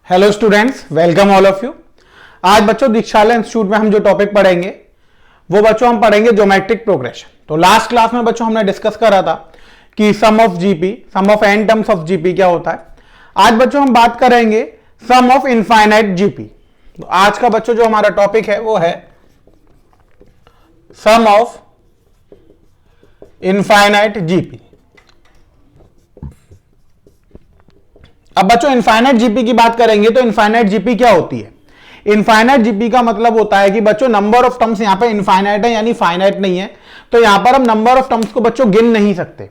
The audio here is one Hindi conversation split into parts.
Hello students, welcome all of you. आज बच्चों दीक्षालय इंस्टीट्यूट में हम जो टॉपिक पढ़ेंगे वो बच्चों हम पढ़ेंगे ज्योमेट्रिक प्रोग्रेशन। तो लास्ट क्लास में बच्चों हमने डिस्कस करा था कि sum of GP, sum of n terms of GP क्या होता है। आज बच्चों हम बात करेंगे सम ऑफ इनफाइनाइट जीपी। तो आज का बच्चों जो हमारा टॉपिक है वो है सम ऑफ इनफाइनाइट जीपी। अब बच्चों इनफाइनाइट जीपी की बात करेंगे तो इनफाइनाइट जीपी क्या होती है। इनफाइनाइट जीपी का मतलब होता है कि बच्चों नंबर ऑफ टर्म्स यहां पे इनफाइनाइट है यानी फाइनाइट नहीं है, तो यहां पर हम नंबर ऑफ टर्म्स को बच्चों गिन नहीं सकते।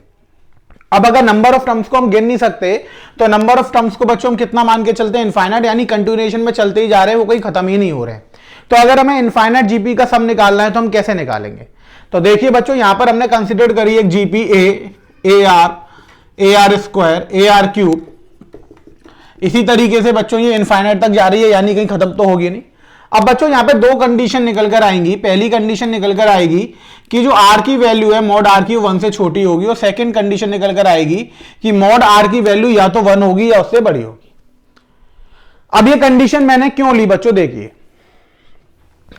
अब अगर नंबर ऑफ टर्म्स को हम गिन नहीं सकते तो नंबर ऑफ टर्म्स को बच्चों हम कितना मान के चलते हैं, इनफाइनाइट, यानी कंटिन्यूएशन में चलते ही जा रहे हैं, वो कोई खत्म ही नहीं हो रहे हैं। तो अगर हमें इनफाइनाइट जीपी का सम निकालना है तो हम कैसे निकालेंगे। तो देखिए बच्चों यहां पर हमने कंसिडर करी एक GP A R square, A r cube. इसी तरीके से बच्चों ये इनफाइनाइट तक जा रही है यानी कहीं खत्म तो होगी नहीं। अब बच्चों यहां पे दो कंडीशन निकल कर आएंगी। पहली कंडीशन निकल कर आएगी कि जो आर की वैल्यू है मॉड आर की 1 से छोटी होगी, और सेकंड कंडीशन निकल कर आएगी कि मॉड आर की वैल्यू या तो 1 होगी या उससे बड़ी होगी। अब ये कंडीशन मैंने क्यों ली बच्चों, देखिए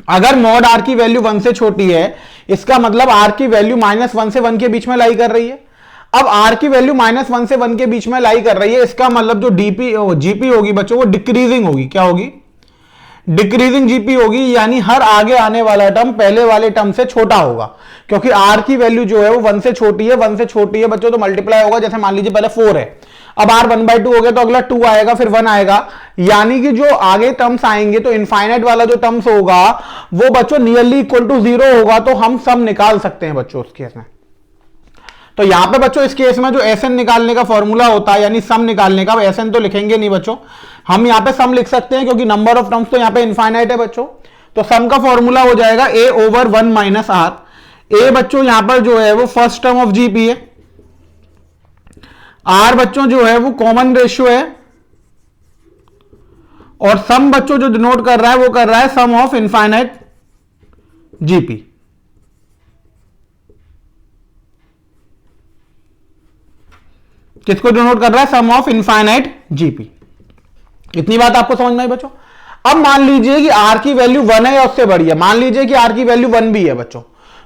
अगर मॉड आर की वैल्यू 1 से छोटी है इसका मतलब आर की वैल्यू -1 से 1 के बीच में लाई कर रही है। अब आर की वैल्यू -1 से 1 के बीच में लाई कर रही है, इसका मतलब जो जीपी होगी बच्चों वो डिक्रीजिंग होगी। क्या होगी? डिक्रीजिंग जीपी होगी, यानी हर आगे आने वाला टर्म पहले वाले टर्म से छोटा होगा, क्योंकि आर की वैल्यू जो है वो 1 से छोटी है। 1 से छोटी है बच्चों तो मल्टीप्लाई होगा, जैसे मान लीजिए पहले 4 है, अब आर 1/2 हो गया तो अगला 2 आएगा, फिर 1 आएगा, यानी कि जो आगे टर्म्स आएंगे तो इनफाइनाइट वाला जो टर्म्स होगा वो बच्चों नियरली इक्वल टू 0 होगा, तो हम सम निकाल सकते हैं बच्चों उस केस में। तो यहां पे बच्चों इस केस में जो एसएन निकालने का फॉर्मूला होता है यानी सम निकालने का, एसएन तो लिखेंगे नहीं बच्चों, हम यहां पे सम लिख सकते हैं क्योंकि नंबर ऑफ टर्म्स तो यहां पे इनफाइनाइट है बच्चों। तो सम का फॉर्मूला हो जाएगा a/1 - r। ए बच्चों यहां पर जो है वो फर्स्ट टर्म ऑफ जीपी है, आर बच्चों जो है वो कॉमन रेशियो है, और सम बच्चों जो डिनोट कर रहा है वो कर रहा है सम ऑफ इनफाइनाइट जीपी। किसको डिनोट कर रहा है? सम ऑफ इनफाइनाइट जीपी। इतनी बात आपको समझ में आई बच्चों। अब मान लीजिए कि आर की वैल्यू 1 है या उससे बड़ी है, मान लीजिए कि आर की वैल्यू 1 भी है बच्चों,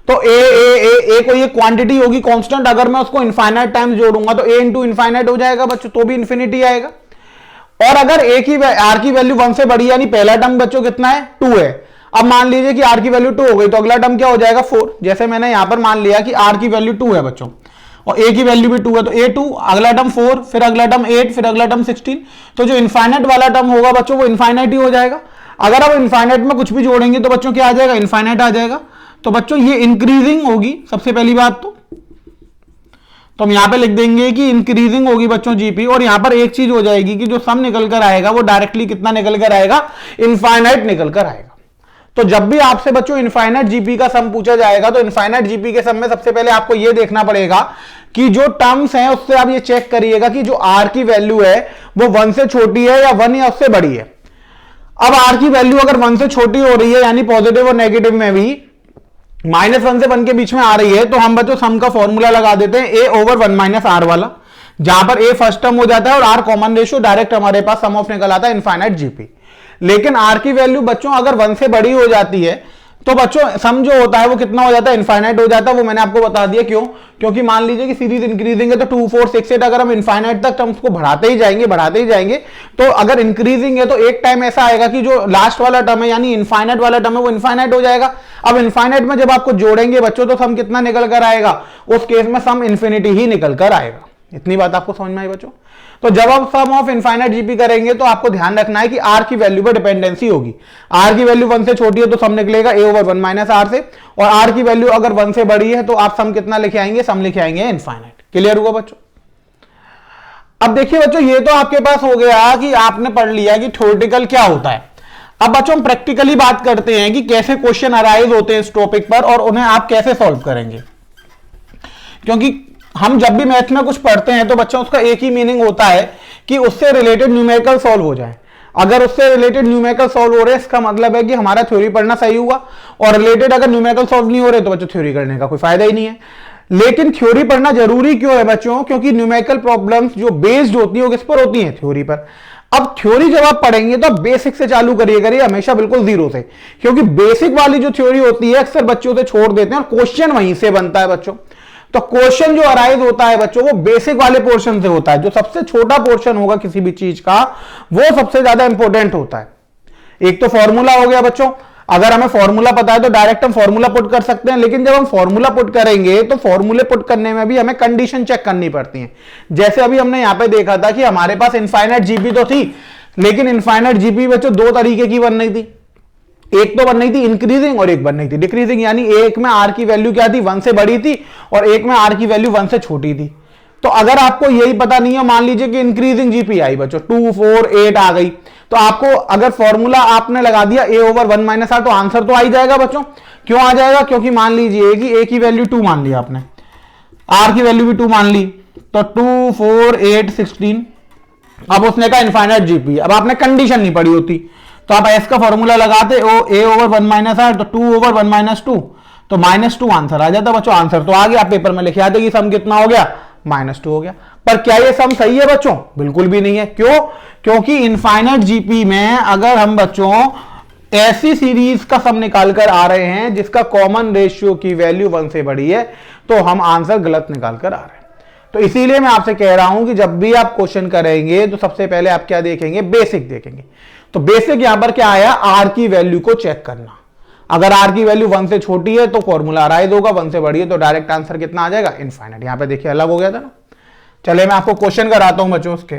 तो ए कोई एक क्वांटिटी होगी कांस्टेंट, अगर मैं उसको इनफाइनाइट टाइम्स जोड़ूंगा तो ए इंटू इनफाइनाइट हो जाएगा बच्चों, तो भी इन्फिनिटी आएगा। और अगर आर की वैल्यू 1 से बड़ी यानी पहला टर्म बच्चों कितना है? 2 है। अब मान लीजिए कि आर की वैल्यू 2 हो गई तो अगला टर्म क्या हो जाएगा? 4। जैसे मैंने यहां पर मान लिया कि आर की वैल्यू 2 है बच्चों और ए की वैल्यू भी 2 है, तो a2, अगला टर्म 4, फिर अगला टर्म 8, फिर अगला टर्म 16। तो जो इनफाइनाइट वाला टर्म होगा बच्चों वो इनफाइनाइट ही हो जाएगा। अगर आप इनफाइनाइट में कुछ भी जोड़ेंगे तो बच्चों क्या आ जाएगा? इनफाइनाइट आ जाएगा। तो बच्चों ये इंक्रीजिंग होगी सबसे पहली बात तो हम यहां पे लिख देंगे कि इंक्रीजिंग होगी बच्चों जीपी। और यहां पर एक चीज हो जाएगी कि जो सम निकल कर आएगा वो डायरेक्टली कितना निकल कर आएगा? इनफाइनाइट निकल कर आएगा। तो जब भी आपसे बच्चों इनफाइनाइट जीपी का सम पूछा जाएगा तो इनफाइनाइट जीपी के सम में सबसे पहले आपको यह देखना पड़ेगा कि जो टर्म्स हैं उससे आप ये चेक करिएगा कि जो आर की वैल्यू है वो 1 से छोटी है या 1 या उससे बड़ी है। अब आर की वैल्यू अगर 1 से छोटी हो रही है यानी पॉजिटिव और नेगेटिव में भी -1 से 1 के बीच में आ रही है, तो हम बच्चों सम का फॉर्मूला लगा देते हैं a/1 - r वाला, जहां पर a फर्स्ट टर्म हो जाता है और r कॉमन रेशियो, डायरेक्ट हमारे पास सम ऑफ निकल आता है इनफाइनाइट जीपी। लेकिन आर की वैल्यू बच्चों अगर 1 से बड़ी हो जाती है तो बच्चों सम जो होता है वो कितना हो जाता है? इनफाइनाइट हो जाता है। वो मैंने आपको बता दिया क्यों, क्योंकि मान लीजिए कि सीरीज इंक्रीजिंग है तो 2, 4, 6, 8 अगर हम इनफाइनाइट तक टर्म्स को बढ़ाते ही जाएंगे तो अगर इंक्रीजिंग है तो एक टाइम ऐसा आएगा कि जो लास्ट वाला टर्म है यानी इनफाइनाइट वाला टर्म है वो इनफाइनाइट हो जाएगा। अब इनफाइनाइट में जब आपको जोड़ेंगे बच्चों तो सम कितना निकल कर आएगा? उस केस में सम इन्फिनिटी ही निकल कर आएगा। इतनी बात आपको समझ में आई बच्चों। तो जब आप सम ऑफ इनफाइनाइट जीपी करेंगे तो आपको ध्यान रखना है कि आर की वैल्यू पर डिपेंडेंसी होगी। आर की वैल्यू 1 से छोटी है तो सम निकलेगा a/1 - r से, और आर की वैल्यू अगर 1 से बड़ी है तो आप सम कितना लिखे आएंगे? सम लिखे आएंगे इनफाइनाइट। क्लियर हुआ बच्चों? अब देखिए बच्चों ये तो आपके पास हो गया कि आपने पढ़ लिया कि थ्योरेटिकल क्या होता है। अब बच्चों हम प्रैक्टिकली बात करते हैं कि कैसे क्वेश्चन अराइज होते हैं इस टॉपिक पर और उन्हें आप कैसे सॉल्व करेंगे। क्योंकि हम जब भी मैथ में कुछ पढ़ते हैं तो बच्चों उसका एक ही मीनिंग होता है कि उससे रिलेटेड न्यूमेरिकल सॉल्व हो जाए। अगर उससे रिलेटेड न्यूमेरिकल सॉल्व हो रहे हैं इसका मतलब है कि हमारा थ्योरी पढ़ना सही हुआ, और रिलेटेड अगर न्यूमेरिकल सॉल्व नहीं हो रहे तो बच्चों थ्योरी करने का कोई फायदा ही नहीं है। लेकिन थ्योरी पढ़ना जरूरी क्यों है बच्चों? क्योंकि न्यूमेरिकल प्रॉब्लम्स जो बेस्ड होती है वो किस पर होती हैं? थ्योरी पर। अब थ्योरी जब आप पढ़ेंगे तो आप बेसिक से चालू करिए हमेशा, बिल्कुल जीरो से, क्योंकि बेसिक वाली जो थ्योरी होती है अक्सर बच्चों से छोड़ देते हैं और क्वेश्चन वहीं से बनता है बच्चों। तो क्वेश्चन जो अराइज होता है बच्चों वो बेसिक वाले पोर्शन से होता है। जो सबसे छोटा पोर्शन होगा किसी भी चीज का वो सबसे ज्यादा इंपॉर्टेंट होता है। एक तो फॉर्मूला हो गया बच्चों, अगर हमें फॉर्मूला पता है तो डायरेक्ट हम फॉर्मूला पुट कर सकते हैं, लेकिन जब हम फॉर्मूला पुट करेंगे तो फॉर्मूले पुट करने में भी हमें कंडीशन चेक करनी पड़ती है। जैसे अभी हमने यहां पे देखा था कि हमारे पास इनफाइनाइट जीपी तो थी, लेकिन इनफाइनाइट जीपी बच्चों दो तरीके की बन रही थी। एक तो बन रही थी इंक्रीजिंग और एक बन रही थी डिक्रीजिंग, यानी एक में आर की वैल्यू क्या थी, 1 से बड़ी थी, और एक में आर की वैल्यू 1 से छोटी थी। तो अगर आपको यही पता नहीं है, मान लीजिए कि इंक्रीजिंग जीपी आई बच्चों 2, 4, 8 आ गई, तो आपको अगर फॉर्मूला आपने लगा दिया a ओवर 1 माइनस आर, तो आंसर तो आ ही जाएगा बच्चों। क्यों आ जाएगा? क्योंकि मान लीजिए कि a की वैल्यू 2 मान लिया आपने, r की वैल्यू भी 2 मान ली, तो 2, 4, 8, 16। अब उसने कहा इनफाइनाइट जीपी, अब आपने कंडीशन नहीं पड़ी होती तो आप s का फॉर्मूला लगाते a ओवर 1 माइनस आर, तो 2 ओवर 1 माइनस 2, तो -2 आंसर आ जाता बच्चों। आंसर तो आ गया, आप पेपर में लिखे आते कि सम कितना हो गया, -2 हो गया। पर क्या ये सम सही है बच्चों? बिल्कुल भी नहीं है। क्यों? क्योंकि इनफाइनाइट जीपी में अगर हम बच्चों ऐसी सीरीज का सम निकाल कर आ रहे हैं जिसका कॉमन रेशियो की वैल्यू 1 से बड़ी है, तो हम आंसर गलत निकाल कर आ रहे हैं। तो इसीलिए मैं आपसे कह रहा हूं कि जब भी आप क्वेश्चन करेंगे तो सबसे पहले आप क्या देखेंगे, बेसिक देखेंगे। तो बेसिक यहां पर क्या आया, आर की वैल्यू को चेक करना। अगर आर की वैल्यू 1 से छोटी है तो फॉर्मूला अराइज होगा, 1 से बड़ी है तो डायरेक्ट आंसर कितना आ जाएगा, इनफाइनाइट। यहां पे देखिए अलग हो गया था ना। चलिए मैं आपको क्वेश्चन कराता हूं बच्चों उसके।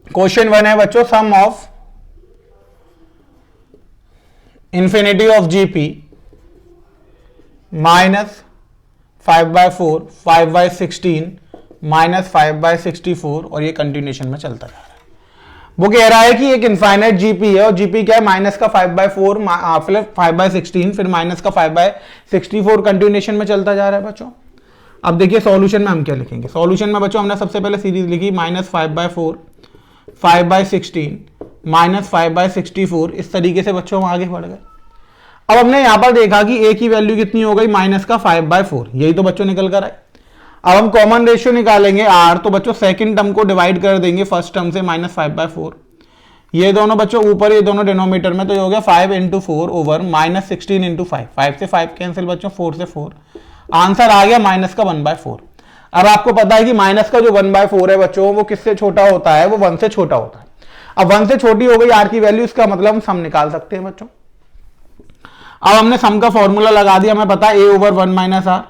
क्वेश्चन 1 है बच्चों, सम ऑफ इंफिनिटी ऑफ जीपी -5/4, 5/16, -5/64, और ये कंटिन्यूएशन में चलता जा रहा है। वो कह रहा है कि एक इनफाइनाइट जीपी है और जीपी क्या है, माइनस का 5/4, फिर 5/16, फिर माइनस का 5/64 कंटिन्यूएशन में चलता जा रहा है बच्चों। अब देखिए सॉल्यूशन में हम क्या लिखेंगे। सॉल्यूशन में बच्चों हमने सबसे पहले सीरीज लिखी -5/4, 5/16, -5/64, इस तरीके से बच्चों हम आगे बढ़ गए। अब हमने यहां पर देखा कि a की वैल्यू कितनी हो गई, माइनस का 5/4, यही तो बच्चों निकल कर आए। अब हम कॉमन रेशियो निकालेंगे r, तो बच्चों सेकंड टर्म को डिवाइड कर देंगे फर्स्ट टर्म से, -5/4। ये दोनों बच्चों ऊपर, ये दोनों डिनोमिनेटर में, तो ये हो गया 5 × 4 ओवर -16 × 5, 5 से 5 कैंसिल बच्चों, 4 से 4, आंसर आ गया माइनस का 1/4। अब आपको पता है कि माइनस का जो 1/4 है बच्चों वो किससे छोटा होता है, वो 1 से छोटा होता है। अब 1 से छोटी हो गई आर की वैल्यू, इसका मतलब हम सम निकाल सकते हैं बच्चों। अब हमने सम का फॉर्मूला लगा दिया, हमें पता है a ओवर 1 माइनस आर,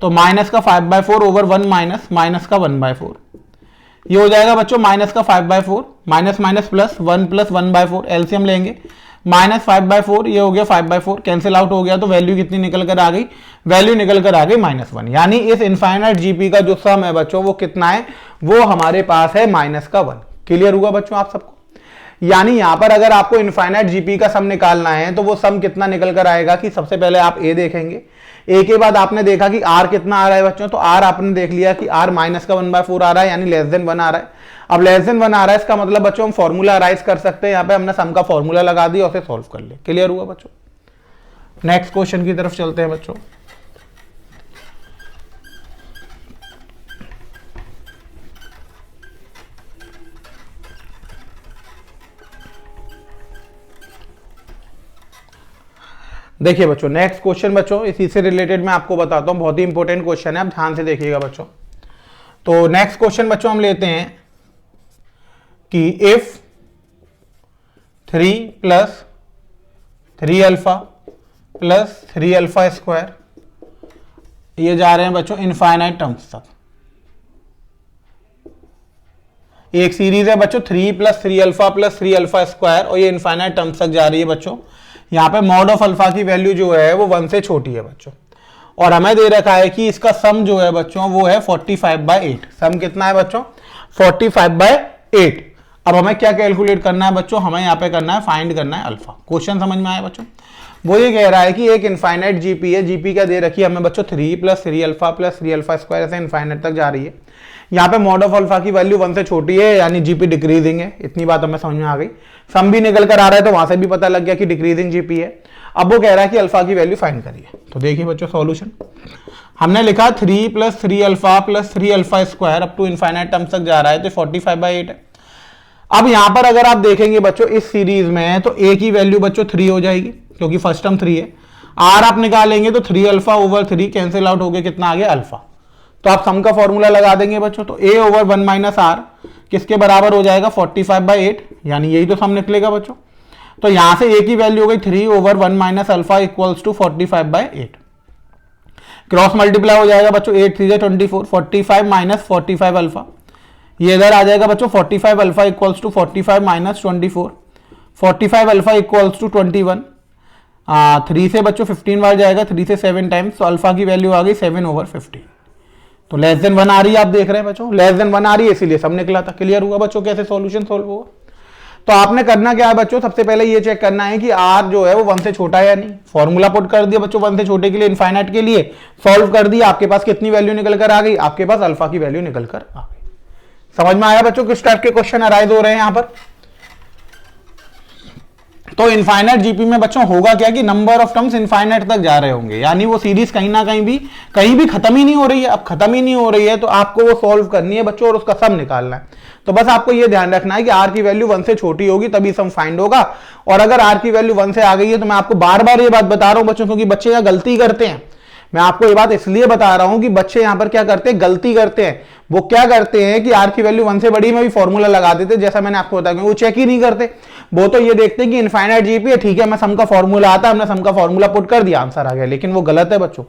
तो माइनस का 5/4 ओवर 1 माइनस, माइनस का 1/4, ये हो जाएगा बच्चों माइनस का 5/4, minus minus plus 1 plus 1/4, LCM लेंगे, -5/4, ये हो गया 5/4, कैंसिल आउट हो गया, तो वैल्यू कितनी निकल कर आ गई, वैल्यू निकल कर आ गई -1। यानी इस इनफाइनाइट जीपी का जो सम है बच्चों वो कितना है, वो हमारे पास है -1। क्लियर हुआ बच्चों आप सबको? यानी यहां पर अगर आपको इनफाइनाइट जीपी का सम निकालना है तो वो सम कितना निकल कर आएगा कि सबसे पहले आप ए देखेंगे, ए के बाद आपने देखा कि आर कितना आ रहा है बच्चों, तो आर आपने देख लिया कि आर माइनस का 1/4 आ रहा है, यानी लेस देन 1 आ रहा है। अब लेस देन 1 आ रहा है, इसका मतलब बच्चों हम फॉर्मूला अराइज कर सकते हैं। यहाँ पे हमने सम का फॉर्मूला लगा दिया और उसे सॉल्व कर लिया। क्लियर हुआ बच्चों? नेक्स्ट क्वेश्चन की तरफ चलते हैं बच्चों। देखिए बच्चों नेक्स्ट क्वेश्चन बच्चों इसी से रिलेटेड मैं आपको बताता हूं, बहुत ही इंपॉर्टेंट क्वेश्चन है, आप ध्यान से देखिएगा बच्चों। तो नेक्स्ट क्वेश्चन बच्चों हम लेते हैं कि इफ 3 + 3α + 3α², ये जा रहे हैं बच्चों इनफाइनाइट टर्म्स तक। एक सीरीज है बच्चों 3 + 3α + 3α², और ये इनफाइनाइट टर्म्स तक जा रही है बच्चों। यहां पे मॉड ऑफ अल्फा की वैल्यू जो है वो 1 से छोटी है बच्चों, और हमें दे रखा है कि इसका सम जो है बच्चों वो है 45/8। सम कितना है बच्चों? 45/8। अब हमें क्या कैलकुलेट करना है बच्चों? हमें यहाँ पे करना है, फाइंड करना है अल्फा। क्वेश्चन समझ में आया बच्चों? वो ये कह रहा है कि एक इनफाइनाइट जीपी है, जीपी क्या दे रखी है हमें बच्चों 3 + 3α + 3α² ऐसे इनफाइनाइट तक जा रही है। यहाँ पे मॉड ऑफ अल्फा की वैल्यू 1 से छोटी है, यानी जीपी डिक्रीजिंग है। इतनी बात हमें समझ में आ गई। सम भी निकल कर आ रहा है तो वहां से भी पता लग गया कि डिक्रीजिंग जीपी है। अब वो कह रहा है कि अल्फा की वैल्यू फाइंड करिए। तो देखिए बच्चों सॉल्यूशन। हमने लिखा 3 plus 3 alpha plus 3 alpha square up to infinite terms तक जा रहा है, तो 45/8 है। अब यहां पर अगर आप देखेंगे बच्चों इस सीरीज में, तो a की वैल्यू बच्चों 3 हो जाएगी क्योंकि फर्स्ट टर्म 3 है। r आप निकालेंगे तो 3 अल्फा ओवर 3 कैंसिल आउट हो गया, कितना आ गया अल्फा। तो आप सम का फॉर्मूला लगा देंगे बच्चों, तो a ओवर 1 माइनस r किसके बराबर हो जाएगा 45/8, यानी यही तो सम निकलेगा बच्चों। तो यहां से a की वैल्यू हो गई 3 over 1 minus alpha equals to 45/8। Cross multiply हो जाएगा बच्चों, 8 3 24, 45 माइनस 45 अल्फा, ये इधर आ जाएगा बच्चों 45 alpha equals to 45 minus 24, 45 alpha equals to 21। 3 से बच्चों 15 बार जाएगा, 3 से 7 टाइम्स, तो अल्फा की वैल्यू आ गई 7 ओवर 15। तो लेस देन 1 आ रही है, आप देख रहे हैं बच्चों लेस देन 1 आ रही है, इसीलिए सब निकला था। क्लियर हुआ बच्चों कैसे सॉल्यूशन सोल्व होगा। तो आपने करना क्या है बच्चों, सबसे पहले ये चेक करना है कि r जो है वो 1 से छोटा है या नहीं। फॉर्मूला पुट कर दिया बच्चों 1 से छोटे के लिए, इनफाइनाइट के लिए सॉल्व कर दिया, आपके पास कितनी वैल्यू निकल कर आ गई, आपके पास अल्फा की वैल्यू निकल कर आ गई। समझ में आया बच्चों किस टाइप के क्वेश्चन अराइज हो रहे हैं यहां पर। तो इनफाइनाइट जीपी में बच्चों होगा क्या कि नंबर ऑफ टर्म्स इनफाइनाइट तक जा रहे होंगे, यानी वो सीरीज कहीं ना कहीं भी खत्म ही नहीं हो रही है। अब खत्म ही नहीं हो रही है तो आपको वो सॉल्व करनी है बच्चों और उसका सम निकालना है। तो बस आपको ये ध्यान रखना है कि r की वैल्यू 1 से छोटी होगी तभी सम फाइंड होगा, और अगर r की वैल्यू 1 से आ गई है तो मैं आपको बार बार ये बात बता रहा हूं बच्चों, क्योंकि बच्चे यहां गलती करते हैं। मैं आपको ये बात इसलिए बता रहा हूं कि बच्चे यहां पर क्या करते हैं, गलती करते हैं। वो क्या करते हैं कि r की वैल्यू 1 से बड़ी में भी फॉर्मूला लगा देते, जैसा मैंने आपको बताया, वो चेक ही नहीं करते। वो तो ये देखते हैं कि इनफाइनाइट जीपी है, ठीक है मैं सम का फॉर्मूला आता है, हमने सम का फॉर्मूला पुट कर दिया, आंसर आ गया, लेकिन वो गलत है बच्चों।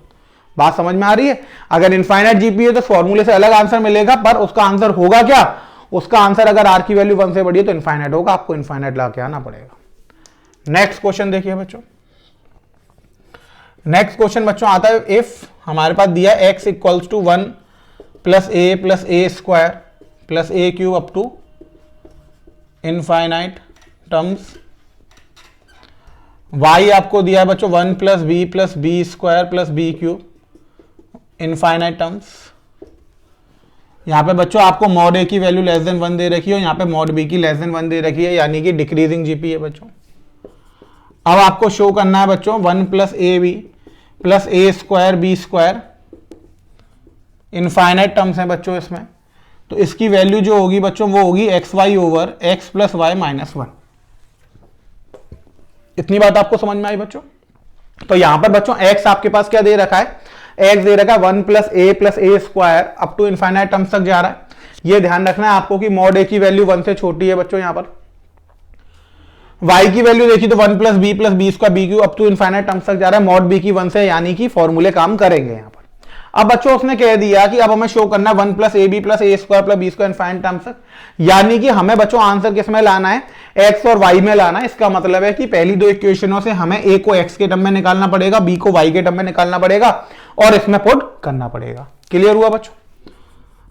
बात समझ में आ रही है। अगर इनफाइनाइट जीपी है तो फॉर्मूले से अलग आंसर मिलेगा, पर उसका आंसर होगा क्या, उसका आंसर अगर r की वैल्यू 1 से बड़ी है तो इनफाइनाइट होगा, आपको इनफाइनाइट ला के आना पड़ेगा। नेक्स्ट क्वेश्चन देखिए बच्चों। नेक्स्ट क्वेश्चन बच्चों आता है, इफ हमारे पास दिया x equals to 1 plus a square plus a cube up to infinite terms, y आपको दिया है बच्चों 1 प्लस b square plus b cube infinite terms. यहां पे बच्चों आपको मॉड a की वैल्यू लेस देन 1 दे रखी है और यहां पे मॉड b की लेस देन 1 दे रखी है, यानी कि डिक्रीजिंग जीपी है बच्चों। अब आपको शो करना है बच्चों 1 plus A B plus A square B square, infinite terms हैं बच्चों इसमें। तो इसकी वैल्यू जो होगी बच्चों वो होगी X Y over X plus Y minus 1। इतनी बात आपको समझ में आई बच्चों। तो यहां पर बच्चों x आपके पास क्या दे रखा है, x दे रखा है 1 plus A square up to infinite terms तक जा रहा है। यह ध्यान रखना है आपको कि मॉड a की वैल्यू 1 से छोटी है बच्चों। यहां पर y की वैल्यू देखी तो 1 plus B square B cube up to infinite terms तक जा रहा है, मॉड b की 1 से, यानी कि फॉर्मूले काम करेंगे यहां पर। अब बच्चों उसने कह दिया कि अब हमें शो करना है 1 प्लस ए square plus B square infinite terms तक, यानी कि हमें बच्चों आंसर किस में लाना है, x और y में लाना है। इसका मतलब है कि पहली दो इक्वेशनों से हमें a को x के टर्म में निकालना पड़ेगा, b को y के टर्म में निकालना पड़ेगा और इसमें पुट करना पड़ेगा। क्लियर हुआ बच्चों।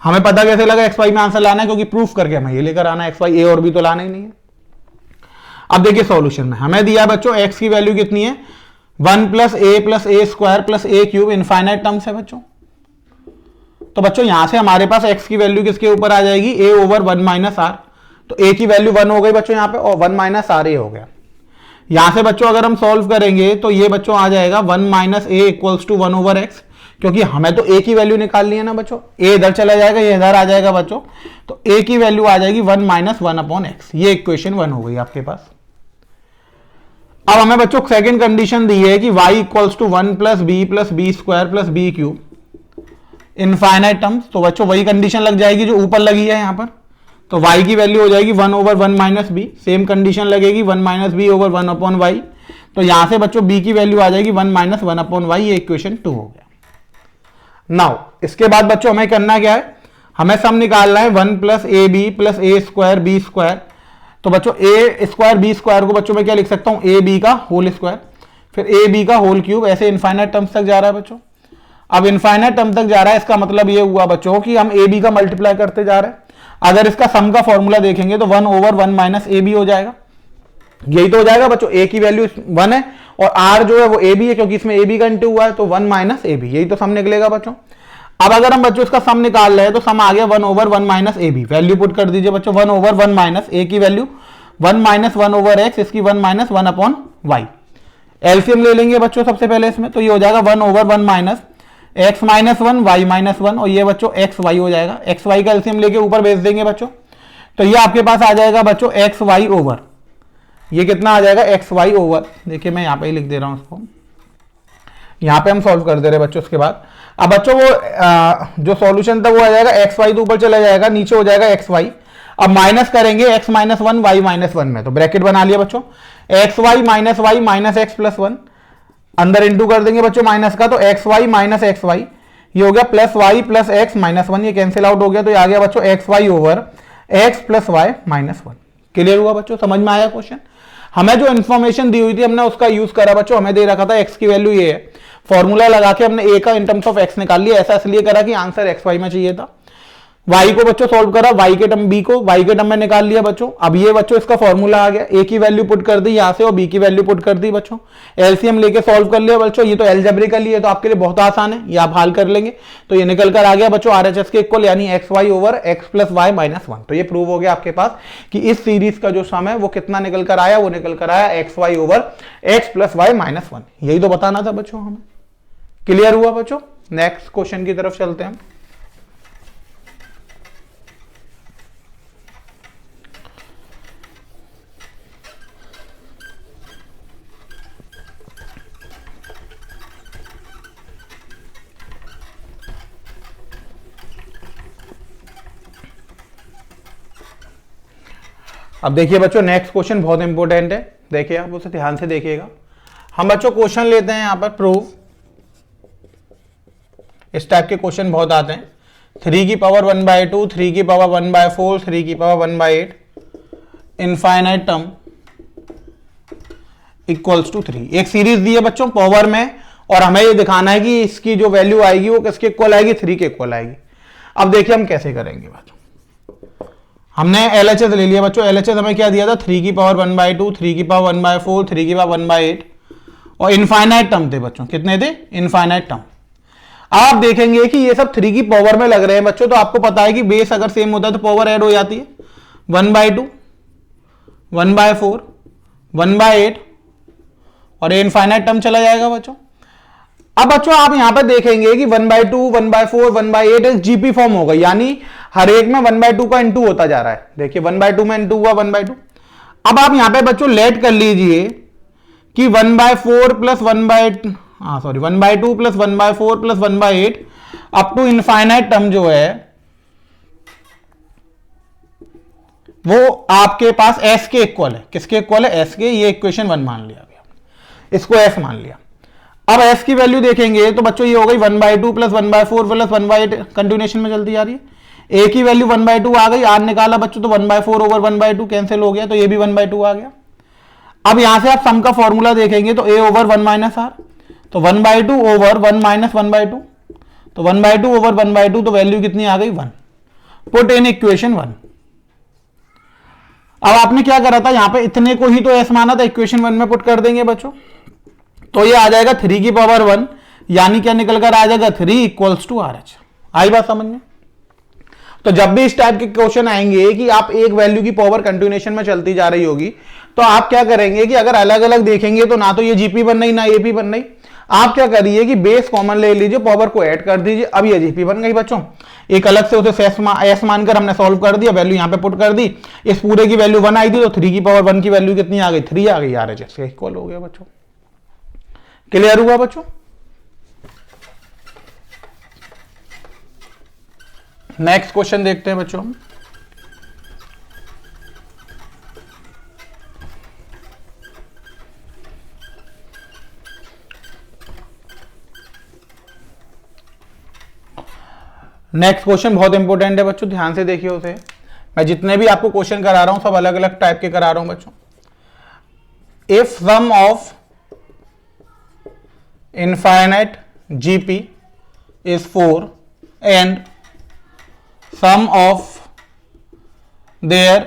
हमें पता कैसे लगा x y में आंसर लाना है, क्योंकि प्रूफ करके हमें ये लेकर आना है, x y a और b तो लाना ही नहीं है। अब देखिए सॉल्यूशन में हमें दिया बच्चों x की वैल्यू कितनी है 1 प्लस ए स्क्वायर प्लस ए क्यूब इनफाइनाइट टर्म्स है बच्चों। तो बच्चों यहां से हमारे पास x की वैल्यू किसके ऊपर आ जाएगी, a ओवर 1 माइनस आर। तो a की वैल्यू 1 हो गई बच्चों यहां पे और 1 माइनस आर ए हो गया। यहां से बच्चों अगर हम सॉल्व करेंगे तो ये बच्चों आ जाएगा 1 minus A equals to 1 over X, क्योंकि हमें तो a की वैल्यू निकालनी है ना बच्चों। a इधर चला जाएगा, ये इधर आ जाएगा बच्चों, तो a की वैल्यू आ जाएगी 1 माइनस 1 अपॉन एक्स। ये इक्वेशन 1 हो गई आपके पास। अब हमें बच्चों सेकंड कंडीशन दी है कि y equals to 1 plus B square plus B cube infinite terms. तो बच्चों वही कंडीशन लग जाएगी जो ऊपर लगी है यहां पर। तो y की वैल्यू हो जाएगी 1 over 1 minus B, same condition लगेगी 1 minus B over 1 upon Y. तो यहां से बच्चों b की वैल्यू आ जाएगी 1 माइनस 1 अपॉन वाई। ये इक्वेशन 2 हो गया। नाउ इसके बाद बच्चों हमें करना क्या है, हमें सम निकालना है 1 प्लस ए स्क्वायर बी स्क्वायर। तो बच्चों ए स्क्वायर बी स्क्वायर को बच्चों मैं क्या लिख सकता हूं, ए बी का होल स्क्वायर, फिर ए बी का होल क्यूब, ऐसे इनफाइनाइट टर्म्स तक जा रहा है बच्चों। अब इनफाइनाइट टर्म तक जा रहा है, इसका मतलब ये हुआ बच्चों कि हम ए बी का मल्टीप्लाई करते जा रहे हैं। अगर इसका सम का फॉर्मूला देखेंगे तो 1 ओवर 1 माइनस ए बी हो जाएगा। यही तो हो जाएगा बच्चों, ए की वैल्यू 1 है और आर जो है वो ए बी है, क्योंकि इसमें ए बी का इंटू हुआ है, तो 1 माइनस ए बी, यही तो सम निकलेगा बच्चों। अब अगर हम बच्चों इसका सम निकाल रहे हैं तो सम आ गया 1 over 1 minus A B. Value put कर दीजिए बच्चों, 1 ओवर 1 माइनस ए की वैल्यू 1 माइनस 1 ओवर एक्स, इसकी 1 माइनस 1 अपॉन वाई। एलसीएम ले लेंगे बच्चों सबसे पहले इसमें, तो ये हो जाएगा 1 over 1 minus x minus one Y minus one, और ये बच्चों एक्स वाई हो जाएगा। एक्स वाई का एलसीएम लेके ऊपर भेज देंगे बच्चों, तो ये आपके पास आ जाएगा बच्चों एक्स वाई ओवर, ये कितना आ जाएगा एक्स वाई ओवर, देखिए मैं यहाँ पे ही लिख दे रहा हूँ उसको, यहाँ पे हम सॉल्व कर दे रहे हैं बच्चों। उसके बाद अब बच्चों वो जो सॉल्यूशन था वो आ जाएगा एक्स वाई, तो ऊपर चला जाएगा, नीचे हो जाएगा एक्स वाई। अब माइनस करेंगे X minus one Y minus one में, तो ब्रैकेट बना लिया बच्चों, X Y minus X plus one, अंदर इंटू कर देंगे बच्चों माइनस का, तो X Y minus X Y, ये हो गया plus Y plus X minus one, ये कैंसिल आउट हो गया, तो ये आ गया बच्चों X Y over X plus Y minus one. Clear हुआ बच्चों, समझ में आया क्वेश्चन? हमें जो इन्फॉर्मेशन दी हुई थी हमने उसका यूज करा बच्चों, हमें दे रखा था एक्स की वैल्यू ये है, फॉर्मूला लगा के हमने ए का इन टर्म्स ऑफ एक्स निकाल लिया। ऐसा इसलिए करा कि आंसर एक्स वाई में चाहिए था। y को बच्चों सॉल्व करा, y के टर्म b को y के टर्म में निकाल लिया बच्चों। अब ये बच्चों इसका फॉर्मूला आ गया, a की वैल्यू पुट कर दी यहां से और b की वैल्यू पुट कर दी बच्चों, एलसीएम लेके सॉल्व कर लिया बच्चों। ये तो एल्जेब्रिकली है तो आपके लिए बहुत आसान है, ये आप हल कर लेंगे, तो ये निकल कर आ गया बच्चों आरएचएस के इक्वल, यानी X Y over X plus Y minus one. तो ये प्रूव हो गया आपके पास कि इस सीरीज का जो सम है वो कितना निकल कर आया, वो निकल कर आया X Y over X plus Y minus one. यही तो बताना था बच्चों हमें। क्लियर हुआ बच्चों? नेक्स्ट क्वेश्चन की तरफ चलते हैं। अब देखिए बच्चों नेक्स्ट क्वेश्चन बहुत इंपॉर्टेंट है, देखिए आप उसे ध्यान से देखिएगा। हम बच्चों क्वेश्चन लेते हैं यहां पर प्रूफ, इस टाइप के क्वेश्चन बहुत आते हैं, 3 की पावर 1/2, 3 की पावर 1/4, 3 की power 1/8, infinite term equals to 3। एक सीरीज दी है बच्चों पावर में, और हमें ये दिखाना है कि इसकी जो वैल्यू आएगी वो किसके इक्वल आएगी, 3 के इक्वल आएगी। अब देखिए हम कैसे करेंगे बच्चों, हमने एलएचएस ले लिया बच्चों। एलएचएस हमें क्या दिया था, 3 की पावर 1/2, 3 की पावर 1/4, 3 की पावर 1/8, और इनफाइनाइट टर्म थे बच्चों, कितने थे, इनफाइनाइट टर्म। आप देखेंगे कि ये सब 3 की पावर में लग रहे हैं बच्चों, तो आपको पता है कि बेस अगर सेम होता है तो पावर ऐड हो जाती है, 1/2, 1/4, 1/8, और इनफाइनाइट टर्म चला जाएगा बच्चों। अब बच्चों आप यहां पर देखेंगे कि 1/2, 1/4, 1/8 जीपी फॉर्म होगा, यानी हर एक में 1/2 का इंटू होता जा रहा है। देखिए 1/2 में इंटू हुआ 1/2। अब आप यहां पे बच्चों लेट कर लीजिए कि 1/4 plus 1/2 plus 1/4 plus 1/8 up to infinite term जो है वो आपके पास एस के इक्वल है। किसके इक्वल है, एस के। ये इक्वेशन 1 मान लिया, इसको एस मान लिया। अब एस की वैल्यू देखेंगे तो बच्चों ये हो गई 1/2 प्लस 1/4 प्लस 1/8 कंटिन्यूएशन में चलती जा रही है। ए की वैल्यू 1/2 आ गई, आर निकाला बच्चों तो 1/4 ओवर 1/2 कैंसिल हो गया, तो ये भी 1/2 आ गया। अब यहां से आप सम का फॉर्मूला देखेंगे तो ए ओवर 1 माइनस आर, तो 1/2 ओवर 1 माइनस 1/2, तो 1/2 ओवर 1/2, तो वैल्यू कितनी आ गई 1। Put in equation 1। अब आपने क्या करा था, यहां पे इतने को ही तो एस माना था, इक्वेशन 1 में पुट कर देंगे बच्चों, तो ये आ जाएगा 3 की पावर 1, यानी क्या निकल कर आ जाएगा 3 इक्वल्स टू आर एच। आई बात समझ में? तो जब भी इस टाइप के क्वेश्चन आएंगे कि आप एक वैल्यू की पावर कंटिन्यूएशन में चलती जा रही होगी, तो आप क्या करेंगे कि अगर अलग अलग देखेंगे तो ना तो ये जीपी बन रही ना एपी बन रही, आप क्या करिए कि बेस कॉमन ले लीजिए, पावर को ऐड कर दीजिए, अब ये जीपी बन गई बच्चों। एक अलग से उसे एस मानकर हमने सॉल्व कर दिया, वैल्यू यहां पे पुट कर दी, इस पूरे की वैल्यू 1 आई थी, तो 3 की पावर 1 की वैल्यू कितनी आ गई, 3 आ गई, आरएचएस के इक्वल हो गया बच्चों। क्लियर हुआ बच्चों? नेक्स्ट क्वेश्चन देखते हैं बच्चों। नेक्स्ट क्वेश्चन बहुत इंपॉर्टेंट है बच्चों, ध्यान से देखिए उसे। मैं जितने भी आपको क्वेश्चन करा रहा हूं सब अलग अलग टाइप के करा रहा हूं बच्चों। If sum of infinite GP is 4 and sum of their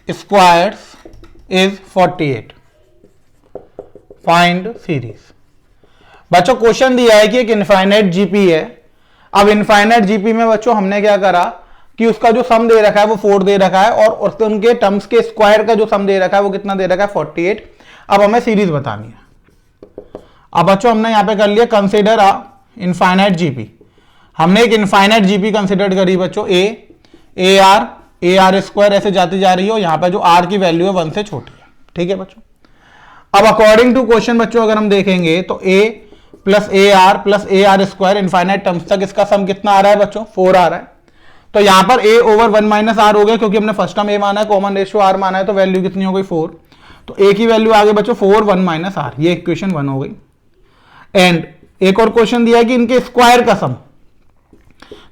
squares is 48, find series। बच्चों क्वेश्चन दिया है कि एक इनफाइनाइट जीपी है। अब इनफाइनाइट जीपी में बच्चों हमने क्या करा कि उसका जो सम दे रखा है वो 4 दे रखा है, और उनके टर्म्स के स्क्वायर का जो सम दे रखा है वो कितना दे रखा है 48। अब हमें सीरीज बतानी है। अब बच्चों हमने यहां पे कर लिया कंसिडर इनफाइनाइट जीपी। हमने एक इनफाइनाइट जीपी कंसिडर करी बच्चों, ए आर स्क्वायर ऐसे जाती जा रही हो, यहां पर जो आर की वैल्यू है 1 से छोटी है। ठीक है बच्चों। अब अकॉर्डिंग टू क्वेश्चन बच्चों अगर हम देखेंगे तो ए plus A R square infinite terms तक इसका सम कितना आ रहा है बच्चों, 4 आ रहा है। तो यहां पर ए ओवर 1 माइनस आर हो गया, क्योंकि हमने फर्स्ट टर्म ए माना है, कॉमन रेशियो आर माना है, तो वैल्यू कितनी हो गई 4। तो ए की वैल्यू आ गई बच्चों 4 1 माइनस आर, ये इक्वेशन 1 हो गई। एंड एक और क्वेश्चन दिया है कि इनके स्क्वायर का सम,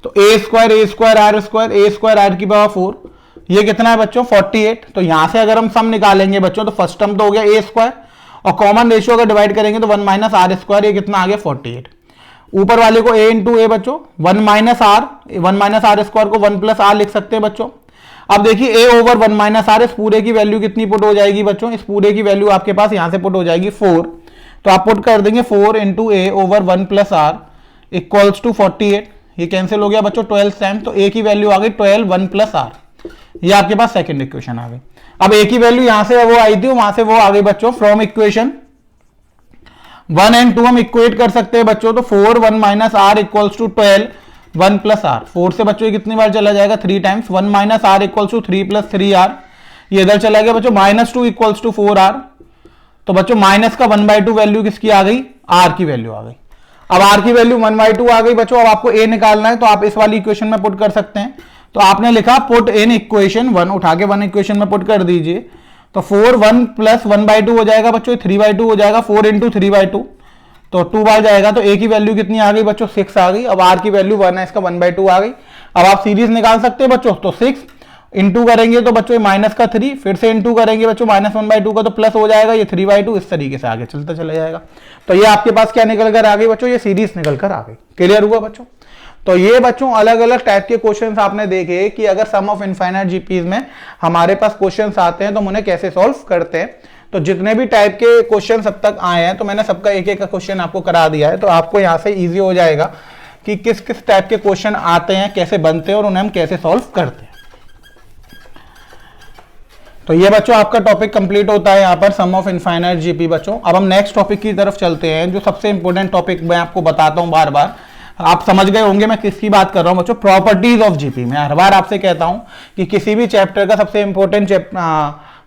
तो ए स्क्वायर आर की पावर 4, ये कितना है बच्चों 48। तो यहां से अगर हम सम निकालेंगे बच्चों तो फर्स्ट टर्म तो हो गया ए स्क्वायर, और कॉमन रेशियो अगर डिवाइड करेंगे तो 1 माइनस आर स्क्वायर, ये कितना आ गया 48। ऊपर वाले को ए इंटू ए बच्चों, 1 माइनस आर स्क्वायर को 1 प्लस आर लिख सकते हैं बच्चों। अब देखिए ए ओवर 1 माइनस आर, इस पूरे की वैल्यू कितनी पुट हो जाएगी बच्चों, इस पूरे की वैल्यू आपके पास यहां से पुट हो जाएगी 4। तो आप पुट कर देंगे 4 into a over 1 plus r equals to 48। ये कैंसिल हो गया बच्चों 12 टाइम, तो ए की वैल्यू आ गई 12 1 प्लस आर, ये आपके पास सेकंड इक्वेशन आ गई। अब ए की वैल्यू यहां से वो आई थी, वहां से वो आ गई बच्चों फ्रॉम इक्वेशन 1 एंड 2 हम इक्वेट कर सकते हैं बच्चों। तो 4 1 minus r equals to 12 1 plus r, 4 से बच्चों कितनी बार चला जाएगा 3 times, 1 minus r equals to 3 plus 3 r, ये इधर चला गया बच्चों -2 इक्वल्स टू 4 आर। तो बच्चों माइनस का 1/2 वैल्यू किसकी आ गई, आर की वैल्यू आ गई। अब आर की वैल्यू 1/2 आ गई बच्चों। अब आपको ए निकालना है, तो आप इस वाली इक्वेशन में पुट कर सकते हैं। तो आपने लिखा पुट इन इक्वेशन 1, उठा के 1 इक्वेशन में पुट कर दीजिए। तो 4 1 प्लस 1/2 हो जाएगा बच्चों, 3/2 हो जाएगा, 4 इंटू 3/2, तो 2 बार जाएगा। तो ए की वैल्यू कितनी आ गई बच्चों 6 आ गई। अब आर की वैल्यू 1 है, इसका 1/2 आ गई। अब आप सीरीज निकाल सकते हैं बच्चों, तो 6 इंटू करेंगे तो बच्चों माइनस का 3, फिर से इंटू करेंगे बच्चों -1/2 का, तो प्लस हो जाएगा, ये 3/2 इस तरीके से आगे चलता चला जाएगा। तो ये आपके पास क्या निकल कर आ गई बच्चों, ये सीरीज निकल कर आ गई। क्लियर हुआ बच्चों। तो ये बच्चों अलग अलग टाइप के क्वेश्चंस आपने देखे कि अगर सम ऑफ इनफाइनाइट जीपीज में हमारे पास क्वेश्चंस आते हैं तो हम उन्हें कैसे सॉल्व करते हैं। तो जितने भी टाइप के क्वेश्चन अब तक आए हैं, तो मैंने सबका एक एक क्वेश्चन आपको करा दिया है, तो आपको यहां से इजी हो जाएगा कि किस किस टाइप के क्वेश्चन आते हैं, कैसे बनते हैं और उन्हें हम कैसे सॉल्व करते हैं। तो ये बच्चों आपका टॉपिक कंप्लीट होता है यहाँ पर सम ऑफ इनफाइनाइट जीपी बच्चों। अब हम नेक्स्ट टॉपिक की तरफ चलते हैं, जो सबसे इंपॉर्टेंट टॉपिक मैं आपको बताता हूँ बार बार। आप समझ गए होंगे मैं किसकी बात कर रहा हूं बच्चों, प्रॉपर्टीज ऑफ जीपी। मैं हर बार आपसे कहता हूं कि किसी भी चैप्टर का सबसे इंपॉर्टेंट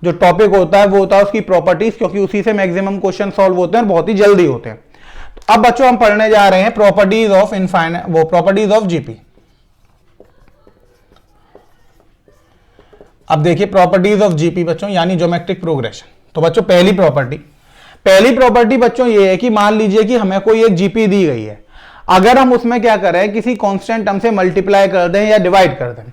जो टॉपिक होता है वो होता है उसकी प्रॉपर्टीज, क्योंकि उसी से मैक्सिमम क्वेश्चन सॉल्व होते हैं और बहुत ही जल्दी होते हैं। तो अब बच्चों हम पढ़ने जा रहे हैं properties of properties of GP. अब देखिए प्रॉपर्टीज ऑफ जीपी बच्चों, यानी ज्योमेट्रिक प्रोग्रेशन। तो बच्चों पहली प्रॉपर्टी बच्चों ये है कि मान लीजिए कि हमें कोई एक जीपी दी गई है, अगर हम उसमें क्या करें किसी कांस्टेंट टर्म से मल्टीप्लाई कर दें या डिवाइड कर दें,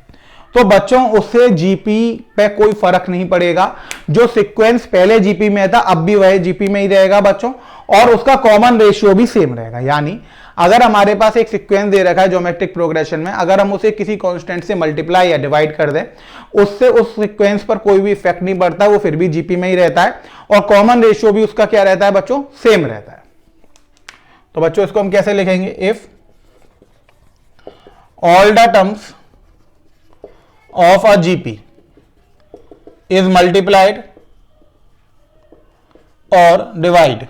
तो बच्चों उससे जीपी पे कोई फर्क नहीं पड़ेगा। जो सीक्वेंस पहले जीपी में था अब भी वह जीपी में ही रहेगा बच्चों, और उसका कॉमन रेशियो भी सेम रहेगा। यानी अगर हमारे पास एक सीक्वेंस दे रखा है ज्योमेट्रिक प्रोग्रेशन में, अगर हम उसे किसी कांस्टेंट से मल्टीप्लाई या डिवाइड कर दें, उससे उस सीक्वेंस पर कोई भी इफेक्ट नहीं पड़ता, वो फिर भी जीपी में ही रहता है, और कॉमन रेशियो भी उसका क्या रहता है बच्चों, सेम रहता है। तो बच्चों इसको हम कैसे लिखेंगे, if all the terms of a GP is multiplied और divide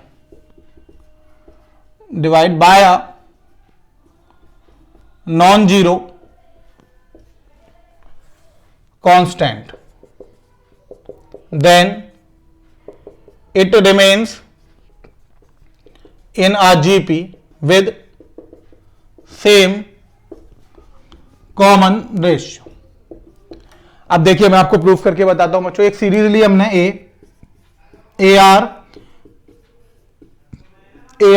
by a non zero constant, then it remains in a GP with same common ratio। अब देखिए मैं आपको प्रूफ करके बताता हूं बच्चों। एक सीरीज ली हमने ए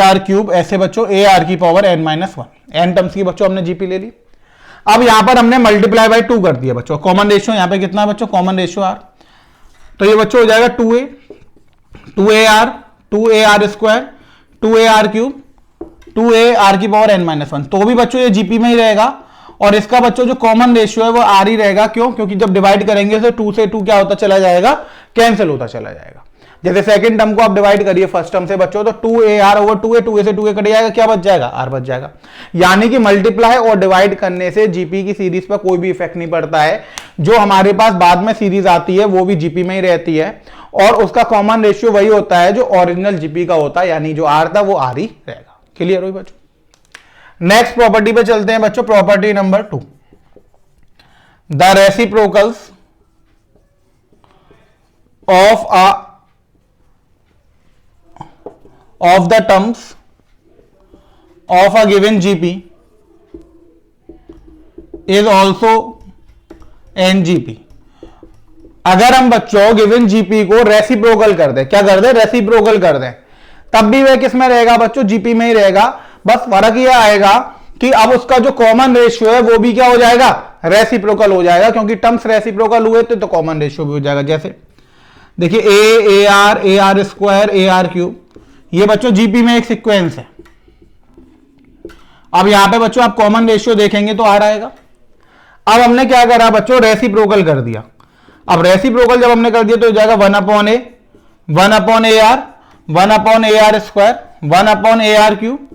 आर क्यूब, ऐसे बच्चों ए आर की पावर n-1, n टर्म्स की बच्चों हमने जीपी ले ली। अब यहां पर हमने मल्टीप्लाई बाय 2 कर दिया बच्चों। कॉमन रेशियो यहां पे कितना है बच्चों, कॉमन रेशियो आर, तो ये बच्चों हो जाएगा 2a r square 2a r cube 2a r की पावर n-1। तो भी बच्चों ये जीपी में ही रहेगा, और इसका बच्चों जो कॉमन रेशियो है वो आर ही रहेगा। क्यों, क्योंकि जब डिवाइड करेंगे तो 2 से 2 क्या होता चला जाएगा, कैंसिल होता चला जाएगा। जैसे सेकंड टर्म को आप डिवाइड करिए फर्स्ट टर्म से बच्चों, तो 2a ओवर 2a 2a से 2a कट जाएगा, क्या बच जाएगा, r बच जाएगा। यानी कि मल्टीप्लाई और डिवाइड करने से जीपी की सीरीज पर कोई भी इफेक्ट नहीं पड़ता है। जो हमारे पास बाद में सीरीज आती है वो भी जीपी में ही रहती है, और उसका कॉमन रेशियो वही होता है जो ओरिजिनल जीपी का होता है, यानी जो आर था वो आर ही रहेगा। क्लियर हुई बच्चों? नेक्स्ट प्रॉपर्टी पे चलते हैं बच्चों, property number 2, the reciprocals of the terms of a given GP is also NGP। अगर हम बच्चों गिवन जीपी को रेसिप्रोकल कर दें, क्या कर दें? रेसिप्रोकल कर दें, तब भी वह किस में रहेगा बच्चों? जीपी में ही रहेगा। बस फर्क यह आएगा कि अब उसका जो कॉमन रेशियो है वो भी क्या हो जाएगा? रेसिप्रोकल हो जाएगा, क्योंकि टर्म्स रेसिप्रोकल हुए तो कॉमन रेशियो भी हो जाएगा। जैसे देखिए A R square A r cube, ये बच्चों जीपी में एक सीक्वेंस है। अब यहां पे बच्चों आप कॉमन रेशियो देखेंगे तो आर आएगा। अब हमने क्या करा बच्चों? रेसिप्रोकल कर दिया। अब रेसिप्रोकल जब हमने कर दिया तो हो जाएगा 1/a, 1/ar, 1/ar square, 1/ar cube,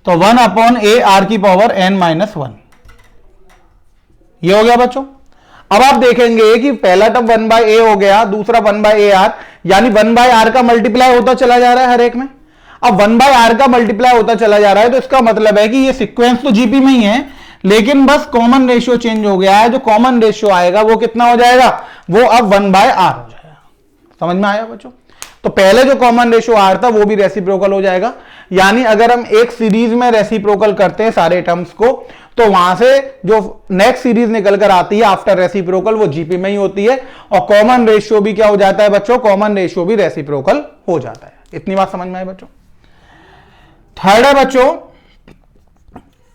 तो 1/ar की पावर n-1, ये हो गया बच्चों। अब आप देखेंगे कि पहला टर्म 1/a हो गया, दूसरा 1/ar, यानी 1/r का मल्टीप्लाई होता चला जा रहा है हर एक में। अब 1/r का मल्टीप्लाई होता चला जा रहा है तो इसका मतलब है कि ये सीक्वेंस तो जीपी में ही है, लेकिन बस कॉमन रेशियो चेंज हो गया है। जो कॉमन रेशियो आएगा वो कितना हो जाएगा? वो अब 1/r हो जाएगा। समझ में आया बच्चों? तो पहले जो कॉमन रेशियो आर था वो भी रेसिप्रोकल हो जाएगा। यानी अगर हम एक सीरीज में रेसिप्रोकल करते हैं सारे टर्म्स को, तो वहां से जो नेक्स्ट सीरीज निकल कर आती है आफ्टर रेसिप्रोकल वो जीपी में ही होती है, और कॉमन रेशियो भी क्या हो जाता है बच्चों? कॉमन रेशियो भी रेसिप्रोकल हो जाता है। इतनी बात समझ में आई बच्चों? थर्ड है बच्चों,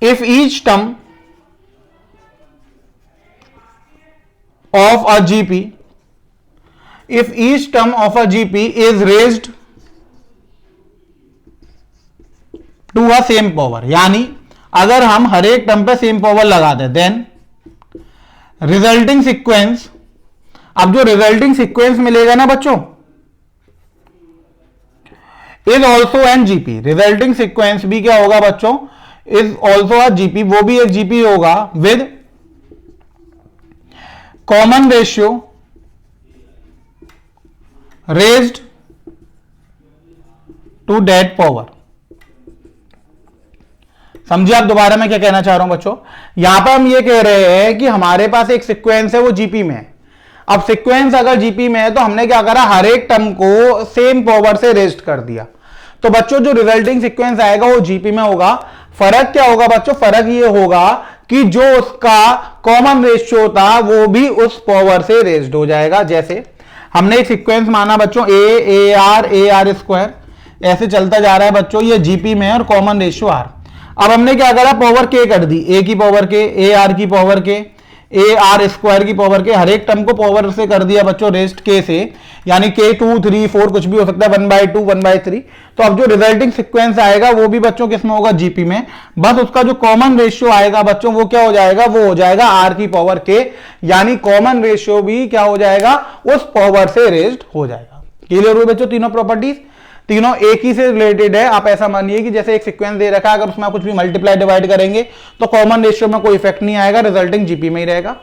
if each term of a GP, if each term of a GP is raised to a same power, यानी अगर हम हर एक टर्म पे सेम पावर लगा दें, देन रिजल्टिंग सीक्वेंस, अब जो रिजल्टिंग सीक्वेंस मिलेगा ना बच्चों, is also an GP. Resulting sequence भी क्या होगा बच्चों? इज ऑल्सो अ जीपी, वो भी एक जीपी होगा with common ratio raised to that power. समझिए आप दोबारा मैं क्या कहना चाह रहा हूं बच्चों? यहां पर हम ये कह रहे हैं कि हमारे पास एक सीक्वेंस है वो जीपी में है। अब सीक्वेंस अगर जीपी में है तो हमने क्या करा? हर एक टर्म को सेम पावर से रेज्ड कर दिया। तो बच्चों जो रिजल्टिंग सीक्वेंस आएगा वो जीपी में होगा। फर्क क्या होगा बच्चों? फर्क ये होगा कि जो उसका कॉमन रेशियो था वो भी उस पावर से रेज्ड हो जाएगा। जैसे हमने एक सीक्वेंस माना बच्चों ए आर स्क्वायर, ऐसे चलता जा रहा है बच्चों, ये जीपी में है और कॉमन रेशियो आर। अब हमने क्या करा? पावर के कर दी, ए की पावर के, ए आर की पावर के, ए आर स्क्वायर की पावर के, हर एक टर्म को पावर से कर दिया बच्चों रेस्ट के से, यानी के 2 3 4 कुछ भी हो सकता है, 1/2 1/3। तो अब जो रिजल्टिंग सीक्वेंस आएगा वो भी बच्चों किसमें होगा? जीपी में। बस उसका जो कॉमन रेशियो आएगा बच्चों वो क्या हो जाएगा? वो हो जाएगा आर की पावर के, यानी कॉमन रेशियो भी क्या हो जाएगा? उस पावर से रेज्ड हो जाएगा। क्लियर हुई बच्चों? तीनों प्रॉपर्टीज तीनों एक ही से रिलेटेड है। आप ऐसा मानिए कि जैसे एक सीक्वेंस दे रखा है, अगर उसमें कुछ भी मल्टीप्लाई डिवाइड करेंगे तो कॉमन रेशियो में कोई इफेक्ट नहीं आएगा, रिजल्टिंग जीपी में ही रहेगा।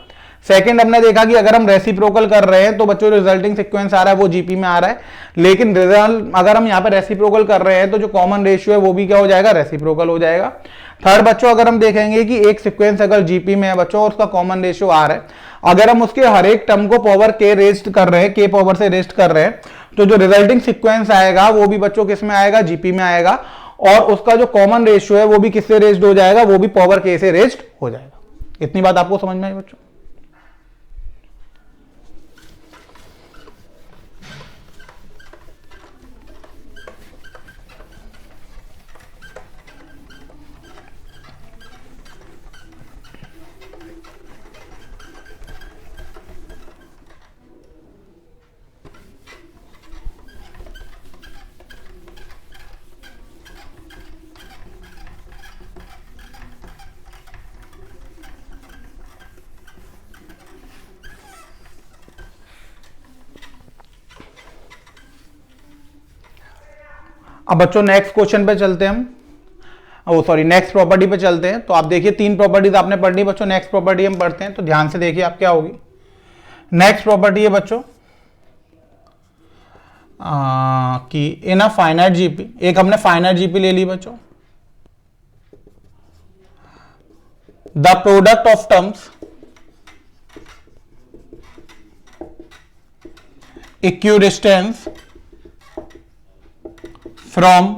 सेकंड हमने देखा कि अगर हम रेसिप्रोकल कर रहे हैं तो बच्चों रिजल्टिंग सीक्वेंस आ रहा है वो जीपी में आ रहा है, लेकिन रिजल्ट अगर हम यहाँ पे रेसिप्रोकल कर रहे हैं तो जो कॉमन रेशियो है वो भी क्या हो जाएगा? रेसिप्रोकल हो जाएगा। थर्ड बच्चों अगर हम देखेंगे कि एक सीक्वेंस अगर जीपी में है बच्चों और उसका कॉमन रेशियो आर है, अगर हम उसके हर एक टर्म को पावर के रेज्ड कर रहे हैं, के पावर से रेज्ड कर रहे हैं, तो जो रिजल्टिंग सीक्वेंस आएगा वो भी बच्चों किस में आएगा? जीपी में आएगा, और उसका जो कॉमन रेशियो है वो भी किससे रेज्ड हो जाएगा? वो भी पावर के से रेज्ड हो जाएगा। इतनी बात आपको समझ में आई बच्चों? अब बच्चों नेक्स्ट क्वेश्चन पे चलते हैं हम, नेक्स्ट प्रॉपर्टी पे चलते हैं। तो आप देखिए 3 प्रॉपर्टीज आपने पढ़नी बच्चों, नेक्स्ट प्रॉपर्टी हम पढ़ते हैं, तो ध्यान से देखिए आप क्या होगी। नेक्स्ट प्रॉपर्टी है बच्चों कि इन अ फाइनाइट जीपी, एक हमने फाइनाइट जीपी ले ली बच्चों, the product of terms equidistance from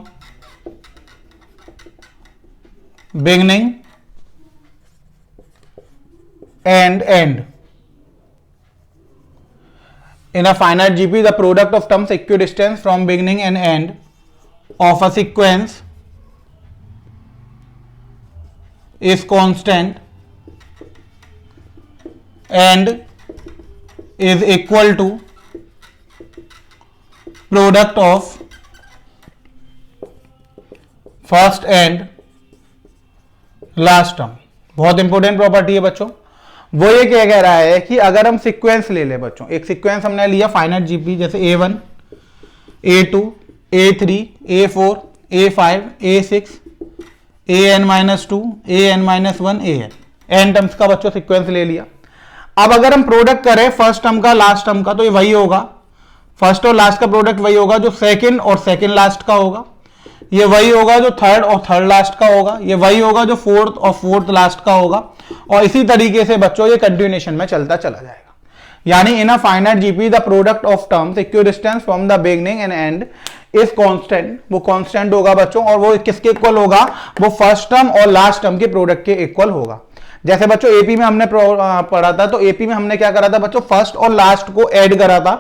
beginning end and. In a finite GP, the product of terms equidistant from beginning and end of a sequence is constant and is equal to product of first and last term. बहुत इंपॉर्टेंट प्रॉपर्टी है बच्चों. वो ये क्या कह रहा है कि अगर हम सीक्वेंस ले ले बच्चों, एक सीक्वेंस हमने लिया फाइनाइट जीपी, जैसे A1, A2, A3, A4, A5, A6, AN-2, AN-1, AN, n terms का बच्चों सीक्वेंस ले लिया. अब अगर हम प्रोडक्ट करें फर्स्ट टर्म का लास्ट टर्म का, तो ये वही होगा, फर्स्ट और लास्ट का प्रोडक्ट वही होगा जो सेकंड और सेकंड लास्ट का होगा, ये वही होगा जो थर्ड और थर्ड लास्ट का होगा, ये वही होगा जो फोर्थ और फोर्थ लास्ट का होगा, और इसी तरीके से बच्चों ये कंटिन्यूएशन में चलता चला जाएगा. यानी in a finite GP the product of terms equidistance from the beginning end end is constant. वो कांस्टेंट होगा बच्चों, और वो किसके इक्वल होगा, वो फर्स्ट टर्म और लास्ट टर्म के प्रोडक्ट के इक्वल होगा. जैसे बच्चों एपी में हमने पढ़ा था, तो एपी में हमने क्या करा था बच्चों, फर्स्ट और लास्ट को ऐड करा था,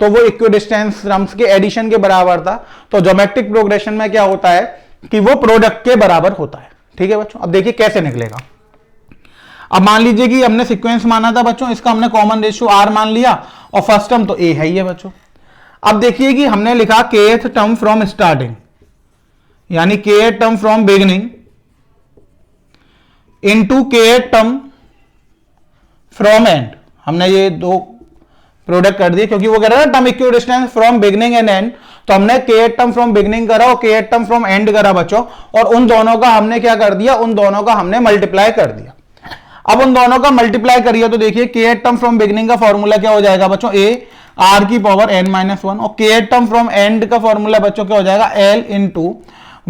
तो वो इक्विडिस्टेंस टर्म्स के एडिशन के बराबर था. तो ज्योमेट्रिक प्रोग्रेशन में क्या होता है कि वो प्रोडक्ट के बराबर होता है. ठीक है बच्चों. अब देखिए कैसे निकलेगा. अब मान लीजिए कि हमने सीक्वेंस माना था बच्चों, इसका हमने कॉमन रेशियो r मान लिया, और फर्स्ट टर्म तो a है ही है बच्चों. अब देखिए कि हमने लिखा kth टर्म फ्रॉम स्टार्टिंग, यानी kth term from beginning into kth term from and. हमने ये दो प्रोडक्ट कर दिए, क्योंकि वो कह रहा है term equidistance from beginning and and, तो हमने kth टर्म फ्रॉम बिगिनिंग करा और kth टर्म फ्रॉम एंड करा बच्चों, और उन दोनों का हमने क्या कर दिया, उन दोनों का हमने मल्टीप्लाई कर दिया. अब उन दोनों का मल्टीप्लाई करिए तो देखिए kth टर्म फ्रॉम बिगिनिंग का फॉर्मूला क्या हो जाएगा बच्चों, a r की पावर n-1, और kth टर्म फ्रॉम एंड का फॉर्मूला बच्चों क्या हो जाएगा, l इंटू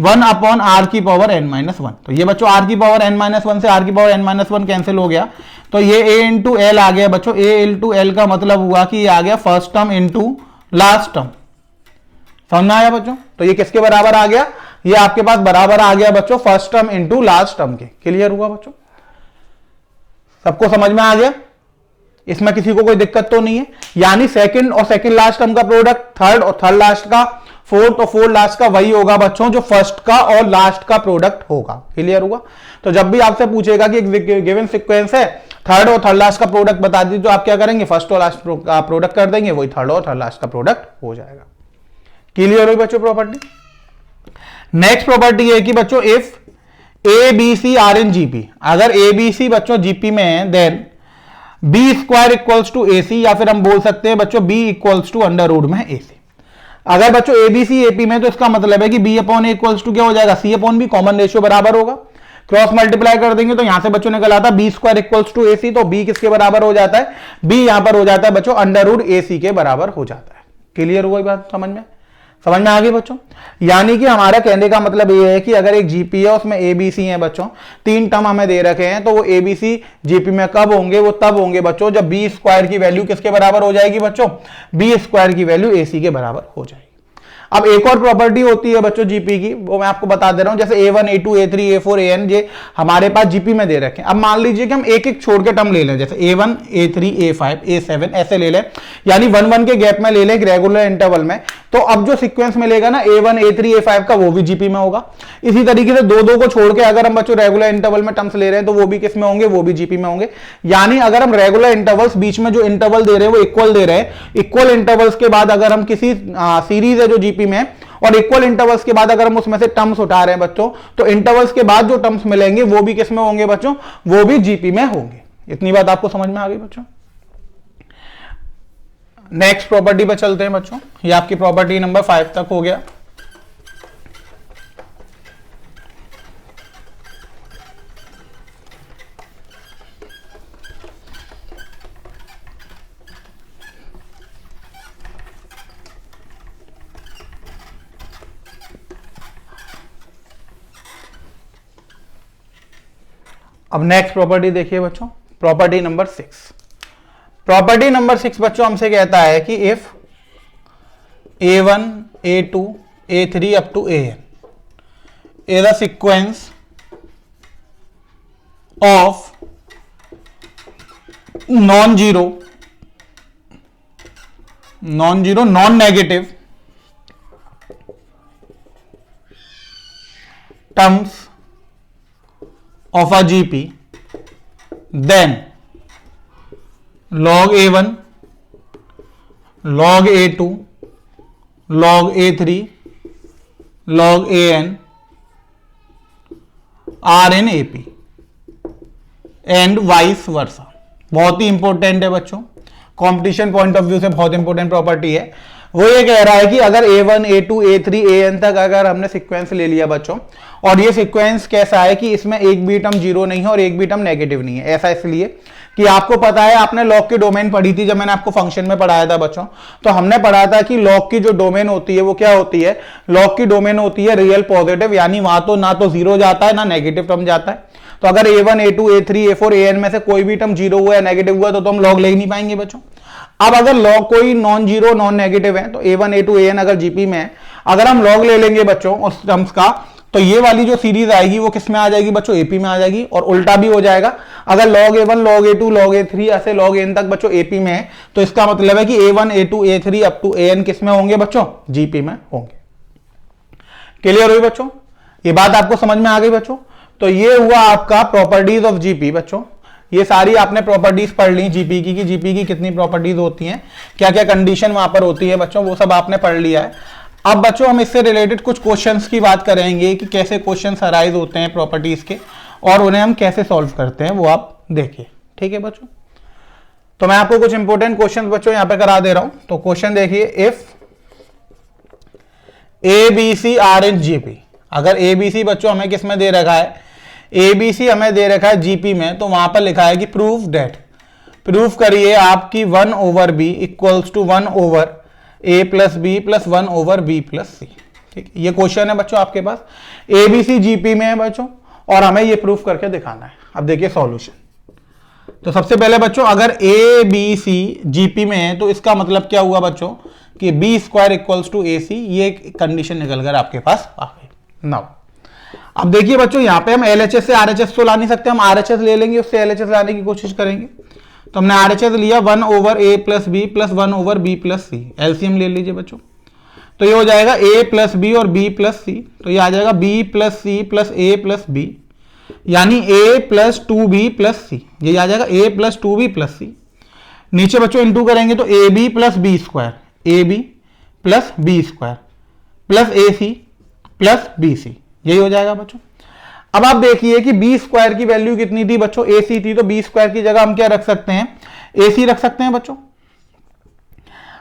1 अपॉन r की पावर n-1. तो ये बच्चों r की पावर n-1 से r की पावर n-1 कैंसिल हो गया, तो ये a इंटू एल आ गया बच्चों. a इंटू एल का मतलब हुआ कि ये आ गया first term into last term. समझ में आया बच्चों. तो ये किसके बराबर आ गया, ये आपके पास बराबर आ गया बच्चों first term into last term के. क्लियर हुआ बच्चों, सबको समझ में आ गया, इसमें किसी को कोई दिक्कत तो नहीं है. यानी सेकंड और सेकंड लास्ट टर्म का प्रोडक्ट थर्ड और थर्ड लास्ट का, फोर्थ और फोर्थ लास्ट का वही होगा बच्चों जो फर्स्ट का और लास्ट का प्रोडक्ट होगा. क्लियर हुआ. तो जब भी आपसे पूछेगा कि एक गिवन सीक्वेंस है, थर्ड और थर्ड लास्ट का प्रोडक्ट बता दीजिए, तो आप क्या करेंगे, फर्स्ट और लास्ट का प्रोडक्ट कर देंगे, वही थर्ड और थर्ड लास्ट का प्रोडक्ट हो जाएगा. क्लियर हुई बच्चों प्रॉपर्टी. नेक्स्ट प्रॉपर्टी है कि बच्चों if A B C are in GP, अगर ए बी सी बच्चों जीपी में है, then B square equals to A C, या फिर हम बोल सकते हैं बच्चों B equals to under root में ए सी. अगर बच्चों ए बी सी एपी में, तो इसका मतलब है कि b upon a equals to क्या हो जाएगा, c upon b, common ratio बराबर होगा. क्रॉस मल्टीप्लाई कर देंगे तो यहां से बच्चों निकल आता B square equals to A सी, तो बी किसके बराबर हो जाता है, बी यहां पर हो जाता है बच्चों अंडर रूट ए सी के बराबर हो जाता है. क्लियर हुआ बात, समझ में आ गई बच्चों. यानी कि हमारा कहने का मतलब ये है कि अगर एक जीपी है उसमें एबीसी है बच्चों, तीन टर्म हमें दे रखे हैं, तो वो एबीसी जीपी में कब होंगे, वो तब होंगे बच्चों जब बी स्क्वायर की वैल्यू किसके बराबर हो जाएगी बच्चों, बी स्क्वायर की वैल्यू एसी के बराबर हो जाएगी. अब एक और प्रॉपर्टी होती है बच्चों जीपी की, वो मैं आपको बता दे रहा हूं. जैसे A1, A2, A3, A4, AN ये हमारे पास जीपी में दे रखे हैं. अब मान लीजिए कि हम एक एक छोड़ के टर्म ले लें, जैसे A1, A3, A5, A7 ऐसे ले लें, यानी 1-1 के गैप में ले लें रेगुलर इंटरवल में, तो अब जो सीक्वेंस मिलेगा ना A1, A3, A5 का, वो भी जीपी में होगा. इसी तरीके से दो को छोड़ के अगर हम बच्चों रेगुलर इंटरवल में टर्म्स ले रहे हैं, तो वो भी किस में होंगे, वो भी जीपी में होंगे. यानी अगर हम रेगुलर इंटरवल्स बीच में जो इंटरवल दे रहे हैं वो इक्वल दे रहे हैं, इक्वल इंटरवल्स के बाद अगर हम किसी सीरीज है जो जीपी में, और इक्वल इंटरवल्स के बाद अगर हम उसमें से टर्म्स उठा रहे हैं बच्चों, तो इंटरवल्स के बाद जो टर्म्स मिलेंगे वो भी किस में होंगे बच्चों, वो भी जीपी में होंगे. इतनी बात आपको समझ में आ गई बच्चों. नेक्स्ट प्रॉपर्टी पर चलते हैं बच्चों. ये आपकी प्रॉपर्टी नंबर 5 तक हो गया. अब नेक्स्ट प्रॉपर्टी देखिए बच्चों, प्रॉपर्टी नंबर 6। प्रॉपर्टी नंबर 6 बच्चों हमसे कहता है कि if A1 A2 A3 up to AN is a sequence of non-zero non-negative terms of a GP, then log A1, log A2, log A3, log AN are in AP and vice versa. बहुत ही इंपॉर्टेंट है बच्चों, कंपटीशन पॉइंट ऑफ व्यू से बहुत इंपॉर्टेंट प्रॉपर्टी है। वो ये कह रहा है कि अगर A1 A2 A3 AN तक अगर हमने सीक्वेंस ले लिया बच्चों, और ये सीक्वेंस कैसा है कि इसमें एक भी टर्म जीरो नहीं है और एक भी टर्म नेगेटिव नहीं है। ऐसा इसलिए कि आपको पता है, आपने लॉग की डोमेन पढ़ी थी जब मैंने आपको फंक्शन में पढ़ाया था बच्चों, तो हमने पढ़ा था कि लॉग की जो डोमेन होती है वो क्या होती है, लॉग की डोमेन होती है रियल पॉजिटिव, यानी वहां तो ना तो जीरो जाता है ना नेगेटिव टर्म जाता है। तो अगर A1 A2 A3 A4 AN में से कोई भी टर्म जीरो हुआ या नेगेटिव हुआ तो हम लॉग ले ही नहीं पाएंगे बच्चों। अब अगर लॉग कोई नॉन जीरो नॉन नेगेटिव है, तो A1 A2 AN अगर जीपी में है, अगर हम लॉग ले लेंगे बच्चों उस टर्म्स का, तो ये वाली जो सीरीज आएगी वो किस में आ जाएगी बच्चों, एपी में आ जाएगी। और उल्टा भी हो जाएगा, अगर log A1 log A2 log A3 ऐसे log N तक बच्चों एपी में है, तो इसका मतलब है कि A1 A2 A3 up to AN किस में होंगे बच्चों, जीपी में होंगे। क्लियर हुई बच्चों, ये बात आपको समझ में आ गई बच्चों। तो ये हुआ आपका प्रॉपर्टीज ऑफ जीपी बच्चों। ये सारी आपने प्रॉपर्टीज पढ़ ली जीपी की, कि जीपी की कितनी प्रॉपर्टीज होती हैं, क्या क्या कंडीशन वहां पर होती है बच्चों, वो सब आपने पढ़ लिया है। अब बच्चों हम इससे रिलेटेड कुछ क्वेश्चंस की बात करेंगे कि कैसे क्वेश्चंस अराइज होते हैं प्रॉपर्टीज के, और उन्हें हम कैसे सॉल्व करते हैं, वो आप देखिए। ठीक है बच्चों, तो मैं आपको कुछ इंपॉर्टेंट क्वेश्चंस बच्चों यहां पे करा दे रहा हूं। तो क्वेश्चन देखिए, if A B C are in GP, अगर ए बी सी बच्चों हमें किस में दे रखा है, ए बी सी हमें दे रखा है जीपी में, तो वहां पर लिखा है कि प्रूफ डेट, प्रूफ करिए आपकी 1 over B equals to 1 over A plus B plus 1 over B plus C. ठीक, ये क्वेश्चन है बच्चों आपके पास, ए बी सी जीपी में है बच्चों, और हमें ये प्रूफ करके दिखाना है। अब देखिए सॉल्यूशन। तो सबसे पहले बच्चों अगर ए बी सी जीपी में है, तो इसका मतलब क्या हुआ बच्चों कि B square equals to A सी, ये कंडीशन निकल कर आपके पास आ गई। नाउ अब देखिए बच्चों, यहां पे हम एलएचएस से आरएचएस तो ला नहीं सकते, हम आरएचएस ले लेंगे, उससे एलएचएस लाने की कोशिश करेंगे। तो हमने आरएचएस लिया 1 ओवर ए plus B plus 1 over B plus c, LCM ले लीजिए बच्चों। तो ये हो जाएगा ए प्लस बी और बी प्लस सी, तो ये आ जाएगा b plus c plus a plus b, यानी ए प्लस 2b प्लस सी, ये आ जाएगा ए प्लस 2b प्लस सी। नीचे बच्चों इंटू करेंगे तो a B plus B square, a B plus B square plus a c plus b c, यही हो जाएगा बच्चों। अब आप देखिए कि बी स्क्वायर की वैल्यू कितनी थी बच्चों, ए सी थी, तो बी स्क्वायर की जगह हम क्या रख सकते हैं, ए सी रख सकते हैं बच्चों।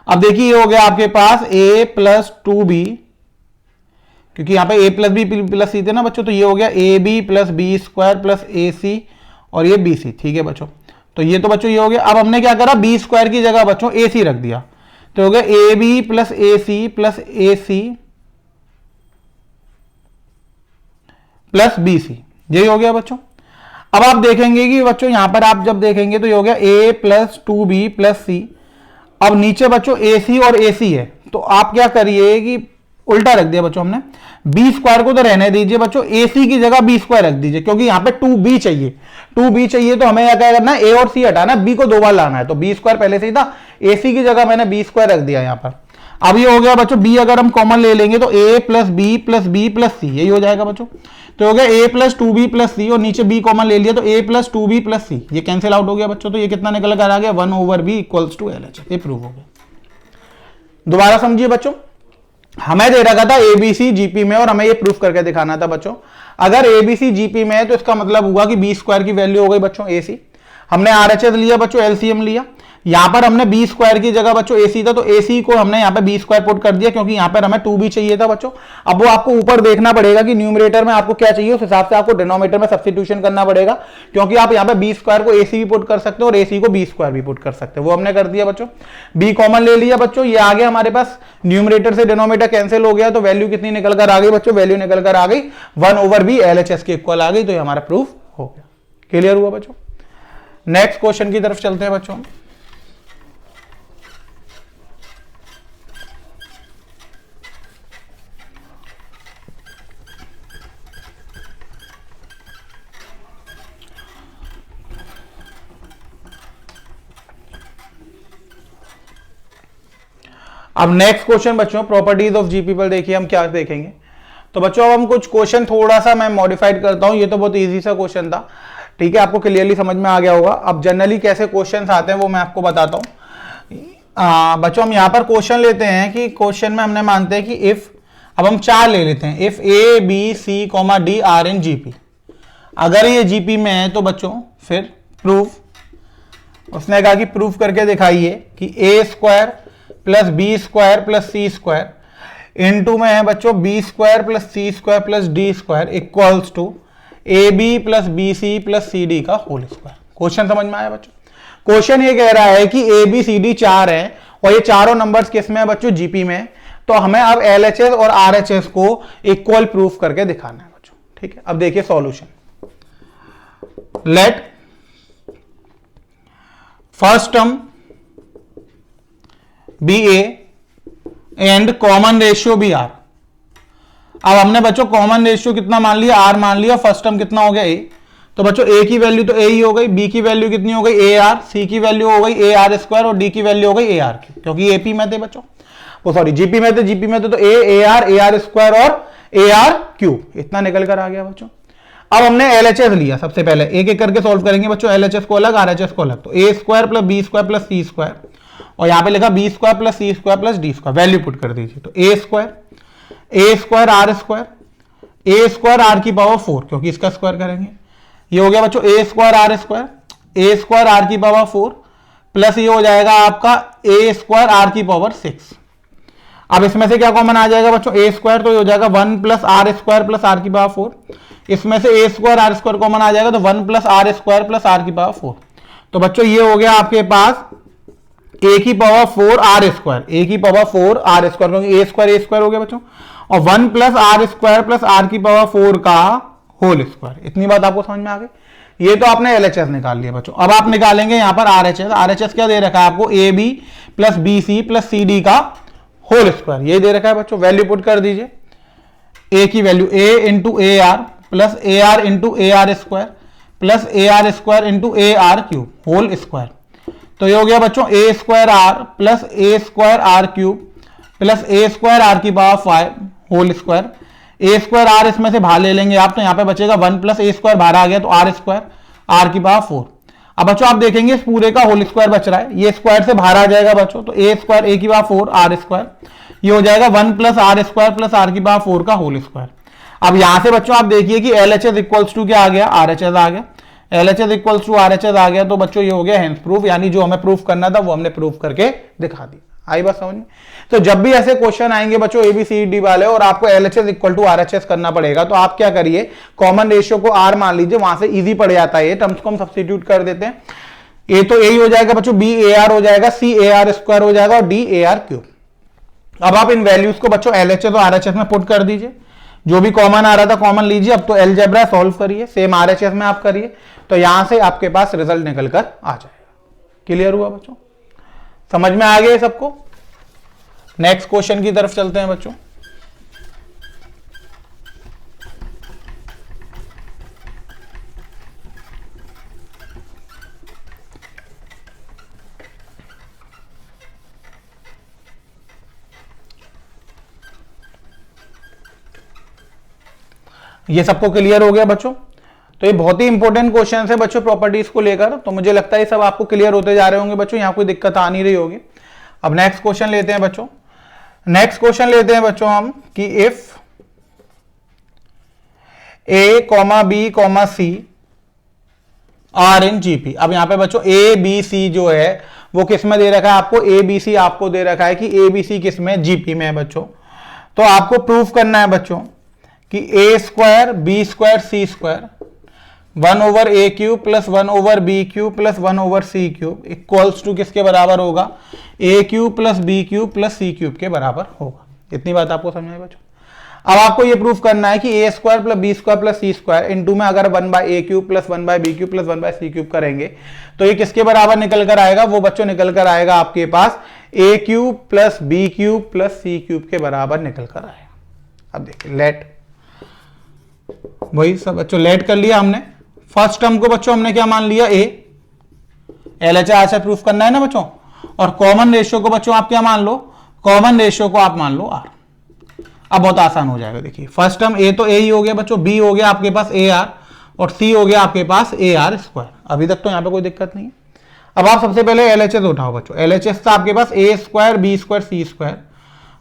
अब देखिए ये हो गया आपके पास a प्लस 2b, क्योंकि यहां पे a plus B plus c थे ना बच्चों, तो ये हो गया a B plus B square plus a c और ये बी सी। ठीक है बच्चों, तो ये तो बच्चों ये हो गया। अब हमने क्या करा, बी स्क्वायर की जगह बच्चों ए सी रख दिया, तो हो गया a B plus a c plus a c plus b c, यही हो गया बच्चों। अब आप देखेंगे कि बच्चों यहां पर आप जब देखेंगे तो ये हो गया a प्लस 2b प्लस सी। अब नीचे बच्चों ए सी और ए सी है, तो आप क्या करिए कि उल्टा रख दिया बच्चों हमने, बी स्क्वायर को तो रहने दीजिए बच्चों, ए सी की जगह बी स्क्वायर रख दीजिए, क्योंकि यहाँ पे 2b चाहिए, 2b चाहिए तो हमें क्या करना है, ए और सी हटाना है, बी को 2 बार लाना है, तो बी स्क्वायर पहले से ही था, ए सी की जगह मैंने बी स्क्वायर रख दिया यहाँ पर। अब ये हो गया बच्चों, बी अगर हम कॉमन ले लेंगे तो ए plus B plus B plus c, यही हो जाएगा बच्चों। तो हो गया ए प्लस 2b प्लस सी, और नीचे बी कॉमन ले लिया तो ए प्लस 2b प्लस सी, ये कैंसिल आउट हो गया बच्चों। तो ये कितना निकल कर आ गया, 1 over B equals to L H, ये प्रूव हो गया। दोबारा समझिए बच्चों, हमें दे रखा था एबीसी जीपी में और हमें ये प्रूफ करके दिखाना था बच्चों। अगर एबीसी जीपी में है तो इसका मतलब हुआ कि बी स्क्वायर की वैल्यू हो गई बच्चों ए सी, हमने आरएचएस लिया बच्चों, एलसीएम लिया, यहां पर हमने बी स्क्वायर की जगह बच्चों ए सी था, तो ए सी को हमने यहां पे बी स्क्वायर पुट कर दिया, क्योंकि यहां पर हमें 2b चाहिए था बच्चों। अब वो आपको ऊपर देखना पड़ेगा कि न्यूमरेटर में आपको क्या चाहिए, उस हिसाब से आपको डिनोमिनेटर में सब्स्टिट्यूशन करना पड़ेगा, क्योंकि आप यहां पे बी स्क्वायर को ए सी भी पुट कर सकते हो और ए सी को बी स्क्वायर भी पुट कर सकते हो, वो हमने कर दिया बच्चों। बी कॉमन ले लिया बच्चों, ये आ गया हमारे पास, न्यूमरेटर से डिनोमिनेटर कैंसिल हो गया, तो वैल्यू कितनी निकल कर आ गई बच्चों, वैल्यू निकल कर आ गई 1 ओवर बी एलएचएस के इक्वल आ गई, तो ये हमारा प्रूफ हो गया। क्लियर हुआ बच्चों? नेक्स्ट क्वेश्चन की तरफ चलते हैं बच्चों। अब नेक्स्ट क्वेश्चन बच्चों प्रॉपर्टीज ऑफ जीपी पर देखिए हम क्या देखेंगे। तो बच्चों अब हम कुछ क्वेश्चन थोड़ा सा मैं मॉडिफाइड करता हूं, ये तो बहुत इजी सा क्वेश्चन था, ठीक है, आपको क्लियरली समझ में आ गया होगा। अब जनरली कैसे क्वेश्चंस आते हैं वो मैं आपको बताता हूं। बच्चों हम यहां पर क्वेश्चन लेते हैं कि क्वेश्चन में हमने मानते हैं कि इफ, अब हम 4 ले लेते हैं, if A B c comma d are in GP, अगर ये जीपी में है तो बच्चों फिर प्रूफ, उसने कहा कि प्रूफ करके दिखाइए कि a square plus B square plus c square into में है बच्चों b square plus c square plus d square equals to a B plus b c plus c d का होल स्क्वायर। क्वेश्चन समझ में आया बच्चों? क्वेश्चन ये कह रहा है कि ए बी सी डी 4 है और ये चारों नंबर्स किस में है बच्चों? जीपी में। तो हमें अब एलएचएस और आरएचएस को इक्वल प्रूफ करके दिखाना है बच्चों, ठीक है। अब देखिए solution, let first term be a and common ratio be r. अब हमने बच्चों कॉमन रेशियो कितना मान लिया? आर मान लिया। फर्स्ट टर्म कितना हो गया? ए। तो बच्चों ए की वैल्यू तो ए ही हो गई, बी की वैल्यू कितनी हो गई? ए आर, सी की वैल्यू हो गई ए आर स्क्वायर और डी की वैल्यू हो गई ए आर क्यूब, क्योंकि एपी में थे बच्चों, वो सॉरी जीपी में थे, जीपी में थे तो ए आर स्क्वायर और ए आर क्यूब, इतना निकल कर आ गया बच्चों। अब हमने एलएचएस लिया, सबसे पहले एक एक करके सॉल्व करेंगे बच्चों, एलएचएस को अलग आरएचएस को अलग। तो a square plus B square plus c square और यहां पे लिखा b square plus c square plus d square, value put कर दीजिए। तो ए स्क्वायर आर की पावर 4, क्योंकि इसका स्क्वायर करेंगे, ये हो गया बच्चों ए स्क्वायर आर की पावर 4 प्लस ये हो जाएगा आपका ए स्क्वायर आर की पावर 6। अब इसमें से क्या कॉमन आ जाएगा बच्चों? ए स्क्वायर, तो ये हो जाएगा 1 plus r square plus r की पावर 4। इसमें से a square r square common आ जाएगा तो 1 plus r square plus r की पावर 4। तो बच्चों ये हो गया आपके पास ए की पावर 4 आर स्क्वायर, ए की पावर 4 आर स्क्वायर, क्योंकि ए स्क्वायर हो गया बच्चों, और 1 plus r square plus r की पावर 4 का होल स्क्वायर। इतनी बात आपको समझ में आ गई। ये तो आपने एलएचएस निकाल लिया बच्चों। अब आप निकालेंगे यहां पर आरएचएस। आरएचएस क्या दे रखा है आपको? A B plus b c plus c d का होल स्क्वायर, ये दे रखा है बच्चों। वैल्यू पुट कर दीजिए, ए की value a into a r plus A r into a are square plus A R square into a r cube whole square. तो ये हो गया बच्चों a square r plus A square r cube plus A square r की power 5 whole square. A square r इसमें से बाहर ले लेंगे आप, तो यहां पे बचेगा 1 प्लस ए स्क्वायर बाहर आ गया तो आर स्क्वायर आर की पावर 4। अब बच्चों आप देखेंगे इस पूरे का होल स्क्वायर बच रहा है, ये स्क्वायर से बाहर आ जाएगा बच्चों, तो ए स्क्वायर ए की पावर 4 आर स्क्वायर, ये हो जाएगा 1 plus r square plus r की पावर 4 का होल स्क्वायर। अब यहां से बच्चों आप देखिए कि एलएचएस इक्वल्स टू क्या आ गया? आरएचएस आ गया। एलएचएस इक्वल्स टू आरएचएस आ गया, तो बच्चों ये हो गया हेंस प्रूफ, यानी जो हमें प्रूफ करना था वो हमने प्रूफ करके दिखा दिया। आई बात समझ में? तो जब भी ऐसे क्वेश्चन आएंगे बच्चों एबीसीडी वाले और आपको एलएचएस इक्वल टू आरएचएस करना पड़ेगा, तो आप क्या करिए, कॉमन रेशियो को आर मान लीजिए, वहां से इजी पड़ जाता है, ये टर्म्स को हम सब्स्टिट्यूट कर देते हैं। ए तो ए हो जाएगा बच्चों, बी ए आर हो जाएगा, सी ए आर स्क्वायर हो जाएगा और डी ए आर क्यूब। अब आप इन वैल्यूज को बच्चों एलएचएस और आरएचएस में पुट कर दीजिए, जो भी कॉमन आ रहा था कॉमन लीजिए। अब तो अलजेब्रा सॉल्व करिए, सेम आरएचएस में आप करिए, तो यहां से आपके पास रिजल्ट निकल कर आ जाएगा। क्लियर हुआ बच्चों? समझ में आ गया सबको? नेक्स्ट क्वेश्चन की तरफ चलते हैं बच्चों। ये सबको क्लियर हो गया बच्चों? तो ये बहुत ही इंपॉर्टेंट क्वेश्चन है बच्चों प्रॉपर्टीज को लेकर, तो मुझे लगता है सब आपको क्लियर होते जा रहे होंगे बच्चों, यहां कोई दिक्कत आ नहीं रही होगी। अब नेक्स्ट क्वेश्चन लेते हैं बच्चों। नेक्स्ट क्वेश्चन लेते हैं बच्चों हम कि if a comma b comma c are in GP. अब यहां पे बच्चों ए बी सी जो है वो किस में दे रखा है आपको? ए बी सी आपको दे रखा है कि ए बी सी किस में? जीपी में है बच्चों। तो आपको प्रूफ करना है बच्चों कि a square B square c square 1 over a cube plus 1 over b cube plus 1 over c cube equals to किसके बराबर होगा? A cube plus B cube plus c cube के बराबर होगा। इतनी बात आपको समझ में बच्चों? अब आपको ये प्रूफ करना है कि a square plus B square plus c square into में अगर 1/a³ plus 1/b³ plus 1/c³ करेंगे तो ये किसके बराबर निकल कर आएगा? वो बच्चों निकल कर आएगा आपके पास a³ plus b³ plus c³ के बराबर निकल कर आएगा। अब देखिए लेट, वही सब बच्चों लेट कर लिया हमने। फर्स्ट टर्म को बच्चों हमने क्या मान लिया? a। LHS प्रूफ करना है ना बच्चों। और कॉमन रेशियो को बच्चों आप क्या मान लो? कॉमन रेशियो को आप मान लो r। अब बहुत आसान हो जाएगा। देखिए फर्स्ट टर्म a तो a ही हो गया बच्चों, b हो गया आपके पास AR और c हो गया आपके पास AR स्क्वायर। अभी तक तो यहां पे कोई दिक्कत नहीं है। अब आप सबसे पहले LHS उठाओ बच्चों। LHS था आपके पास a square b square c square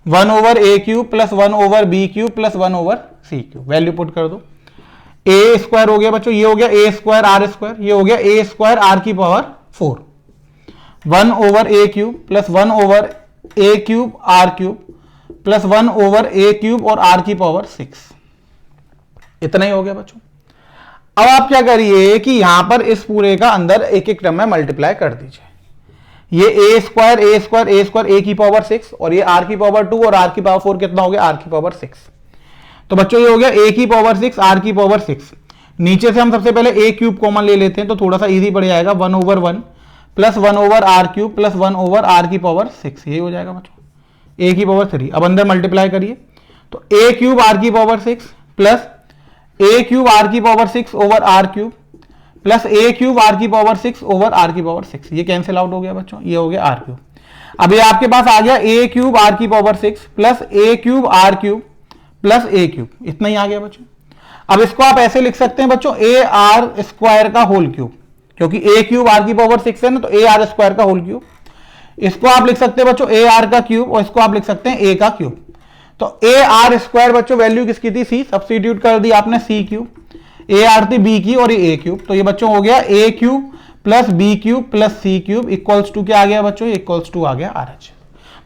1/a³ plus 1/b³ plus 1/c³। Value put कर दो। a स्क्वायर हो गया बच्चों, ये हो गया a स्क्वायर r स्क्वायर, ये हो गया a स्क्वायर r की power 4 1/a³ plus 1/a³ r³ plus 1/a³ और r की पावर 6। इतना ही हो गया बच्चों। अब आप क्या करिए कि यहां पर इस पूरे का अंदर एक एक टर्म में मल्टीप्लाई कर दीजिए। ये a स्क्वायर a की पावर 6 और ये r की पावर 2 और r की पावर 4 कितना हो गया? r की पावर 6। तो बच्चों ये हो गया a की पावर 6 r की पावर 6। नीचे से हम सबसे पहले a³ कॉमन ले लेते हैं तो थोड़ा सा इजी पड़ जाएगा। 1/1 प्लस 1/r³ प्लस 1/r की पावर 6, यही हो जाएगा बच्चों a की पावर 3। अब अंदर मल्टीप्लाई करिए तो a³ r की पावर 6 प्लस a³ r की power 6 over r³ plus a³ r की पावर 6 ओवर r की पावर 6। ये कैंसिल आउट हो गया बच्चों, ये हो गया r³। अब ये आपके पास आ गया a³ r की power 6 plus a³ r³ plus a³। इतना ही आ गया बच्चों। अब इसको आप ऐसे लिख सकते हैं बच्चों AR स्क्वायर का होल क्यूब, क्योंकि a³ r की पावर 6 है ना, तो AR स्क्वायर का होल क्यूब। इसको आप लिख सकते हैं बच्चों AR का क्यूब और इसको आप लिख सकते हैं a का क्यूब। तो AR स्क्वायर बच्चों वैल्यू किसकी थी? c। सब्स्टिट्यूट कर दी आपने c³, AR थी b की और ये a³। तो ये बच्चों हो गया a³ plus b³ plus c³ equals to क्या आ गया बच्चों? इक्वल्स टू आ गया RHS।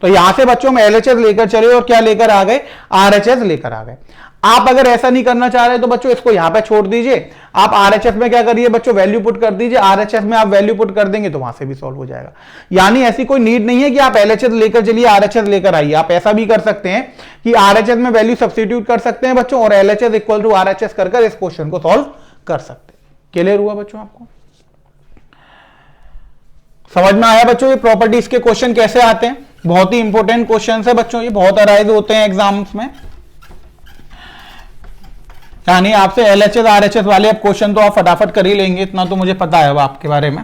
तो यहां से बच्चों हम LHS लेकर चले और क्या लेकर आ गए? RHS लेकर आ गए। आप अगर ऐसा नहीं करना चाह रहे तो बच्चों इसको यहां पे छोड़ दीजिए। आप RHS में क्या करिए बच्चों? वैल्यू पुट कर दीजिए। RHS में आप वैल्यू पुट कर देंगे तो वहां से भी सॉल्व हो जाएगा। यानी ऐसी कोई नीड नहीं है कि आप LHS लेकर चलिए RHS लेकर आइए। आप ऐसा भी कर सकते हैं कि RHS में वैल्यू सब्स्टिट्यूट कर सकते हैं बच्चों और LHS इक्वल टू RHS कर इस क्वेश्चन को सॉल्व कर सकते हैं। क्लियर हुआ बच्चों? आपको समझ में आया बच्चों ये प्रॉपर्टीज के क्वेश्चन कैसे आते हैं? बहुत ही इंपॉर्टेंट क्वेश्चन है बच्चों, ये बहुत अराइज होते हैं एग्जाम्स में। यानी आपसे LHS RHS वाले अब क्वेश्चन तो आप फटाफट कर ही लेंगे, इतना तो मुझे पता है अब आपके बारे में।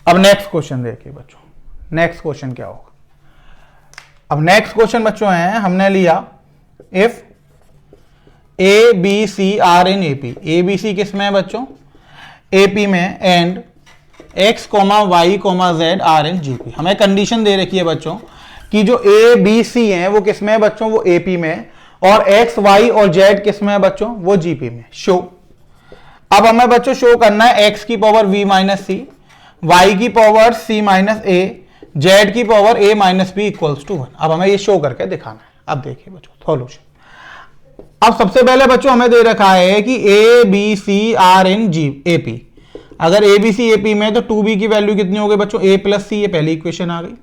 अब नेक्स्ट क्वेश्चन देखिए बच्चों, नेक्स्ट क्वेश्चन क्या होगा? अब नेक्स्ट क्वेश्चन बच्चों है, हमने लिया if A B C R in AP। A B C किस में है बच्चों? AP में। And X, Y, Z R in GP। हमें कंडीशन दे रखी है बच्चों कि जो A B C है वो किस में है बच्चों? वो AP में। और X, Y और Z किस में है बच्चों? वो GP में। शो। अब हमें बच्चों शो करना है X की power V minus C, Y की power C minus A, Z की power A minus B equals to 1। अब हमें ये शो करके दिखाना है। अब देखिए बच्चों सॉल्यूशन। अब सबसे पहले बच्चों हमें दे रखा है कि A B C R in AP। अगर A B C AP में तो 2B की वैल्यू कितनी हो गई बच्चों? A plus C। ये पहली इक्वेशन आ गई।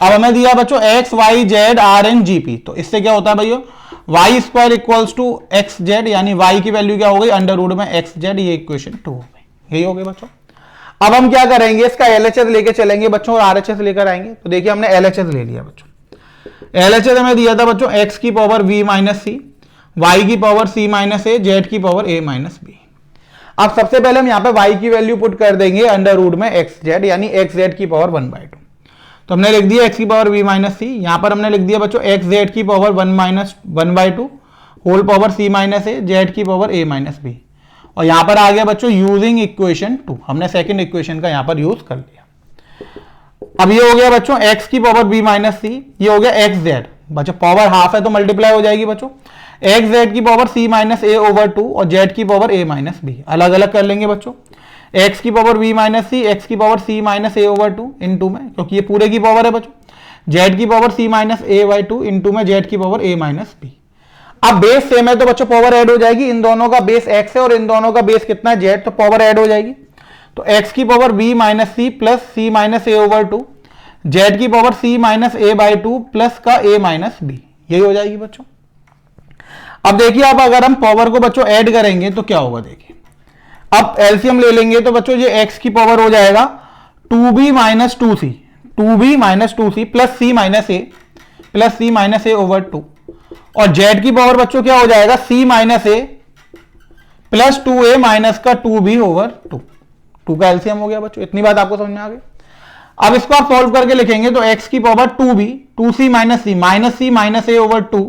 अब हमें दिया बच्चों X Y Z R in GP। तो इससे क्या होता है भैया? Y square equals to x z, यानी Y की वैल्यू क्या हो गई? अंडर रूट में एक्स जेड। ये इक्वेशन 2 हो गई। यही हो गई बच्चों। अब हम क्या करेंगे? इसका LHS लेके चलेंगे बच्चों और RHS लेकर आएंगे। तो देखिए हमने LHS ले लिया बच्चों। LHS हमें दिया था बच्चों X की power V minus C, Y की power C minus A, Z की पावर A माइनस B। अब सबसे पहले हम यहाँ पे Y की वैल्यू पुट कर देंगे अंडर रूट में एक्स जेड, यानी एक्स जेड की पावर 1/2। तो हमने लिख दिया X की पावर V माइनस C। यहाँ पर हमने लिख दिया बच्चों एक्स जेड की power 1/2 whole power C minus A, Z की पावर A माइनस B। और यहाँ पर आ गया बच्चों यूजिंग इक्वेशन 2। हमने सेकंड इक्वेशन का यहाँ पर यूज कर लिया। अब ये हो गया बच्चों X की पावर B माइनस C, ये हो गया एक्स जेड। बच्चों पावर हाफ है तो मल्टीप्लाई हो जाएगी बच्चों। एक्स जेड की power C minus A over 2 और Z की पावर A माइनस B। अलग अलग कर लेंगे बच्चों। X की power V minus C, X की power C minus A over 2 into में, क्योंकि ये पूरे की पावर है बच्चों। Z की power C minus A by 2 into में Z की पावर A माइनस B। अब बेस सेम है तो बच्चों पावर ऐड हो जाएगी। इन दोनों का बेस x है और इन दोनों का बेस कितना है? z। तो पावर ऐड हो जाएगी। तो x की power b minus c plus c minus a over 2, z की power c minus a by two plus का ए माइनस बी, यही हो जाएगी बच्चों। अब देखिए अब अगर हम पावर को बच्चों ऐड करेंगे तो क्या होगा, देखिए अब एलसीएम ले लेंगे तो बच्चों ये एक्स की पावर हो जाएगा 2b minus 2c, 2b minus 2c plus c minus a over 2, और जेड की पावर बच्चों क्या हो जाएगा c माइनस ए प्लस 2a माइनस का 2b ओवर 2, 2 का एलसीएम हो गया बच्चों। इतनी बात आपको समझ में आ गई। अब इसको आप सॉल्व करके लिखेंगे तो x की power 2b 2c minus a over 2,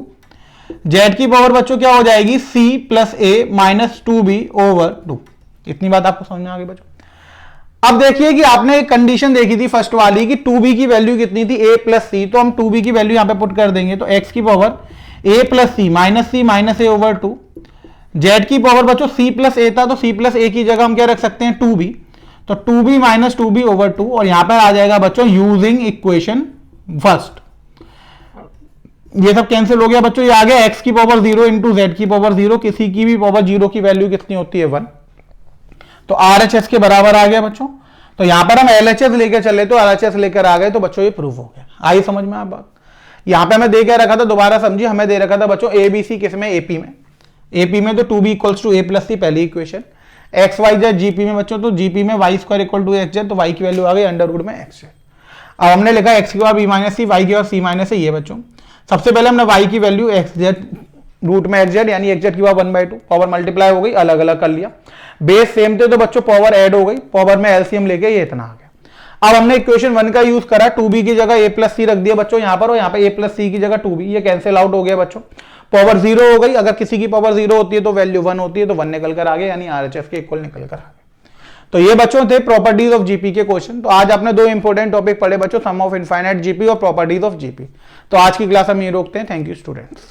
z की पावर बच्चों क्या हो जाएगी c प्लस ए माइनस 2b ओवर 2। इतनी बात आपको समझ में आ गई बच्चों। अब देखिए कि आपने एक कंडीशन देखी थी फर्स्ट वाली कि 2b की वैल्यू कितनी थी a प्लस सी, तो हम 2b की वैल्यू यहां पे पुट कर देंगे तो x की power a plus c minus a over 2, z की पावर बच्चों c प्लस ए था तो c प्लस ए की जगह हम क्या रख सकते हैं 2b, तो 2b माइनस 2b ओवर 2, और यहां पर आ जाएगा बच्चों यूजिंग इक्वेशन फर्स्ट, ये सब कैंसिल हो गया बच्चों। ये आ गया x की पावर 0 इंटू जेड की पावर 0, किसी की भी पावर 0 की वैल्यू कितनी होती है 1, तो RHS के बराबर आ गया बच्चों। तो यहां पर हम LHS लेकर चले तो RHS लेकर आ गए, तो बच्चों ये प्रूफ हो गया। आई समझ में आप बात। यहां पे हमें दे के रखा था, दोबारा समझिए, हमें दे रखा था बच्चों ABC किसमें, AP में तो 2b equals to a plus c पहली equation, x y z GP में बच्चों तो जीपी में y square equal to x z, तो वाई की वैल्यू आ गई अंडर रूट में एक्स जेड। अब हमने लिखा एक्स की power b minus c, y की पावर सी माइनस सी, ये बच्चों सबसे पहले हमने वाई की वैल्यू एक्स जेड रूट में एक्स जेड यानी एक्स जेड की पावर 1/2, पावर मल्टीप्लाई हो गई, अलग अलग कर लिया, बेस सेम थे तो बच्चों पावर ऐड हो गई, पावर में एलसीएम लेके ये इतना आ गया। अब हमने इक्वेशन 1 का यूज करा, 2b की जगह a प्लस सी रख दिया बच्चों यहां पर, और यहां पे a प्लस सी की जगह 2b, ये कैंसिल आउट हो गया बच्चों, पावर 0 हो गई। अगर किसी की पावर 0 होती है तो वैल्यू 1 होती है, तो 1 निकल कर आ गया, यानी RHS के इक्वल निकल कर आ गया। तो ये बच्चों थे प्रॉपर्टीज ऑफ जीपी के क्वेश्चन। तो आज आपने दो इंपॉर्टेंट टॉपिक पढ़े बच्चों, सम ऑफ इनफाइनाइट जीपी और प्रॉपर्टीज ऑफ जीपी। तो आज की क्लास हम ये रोकते हैं। Thank you students.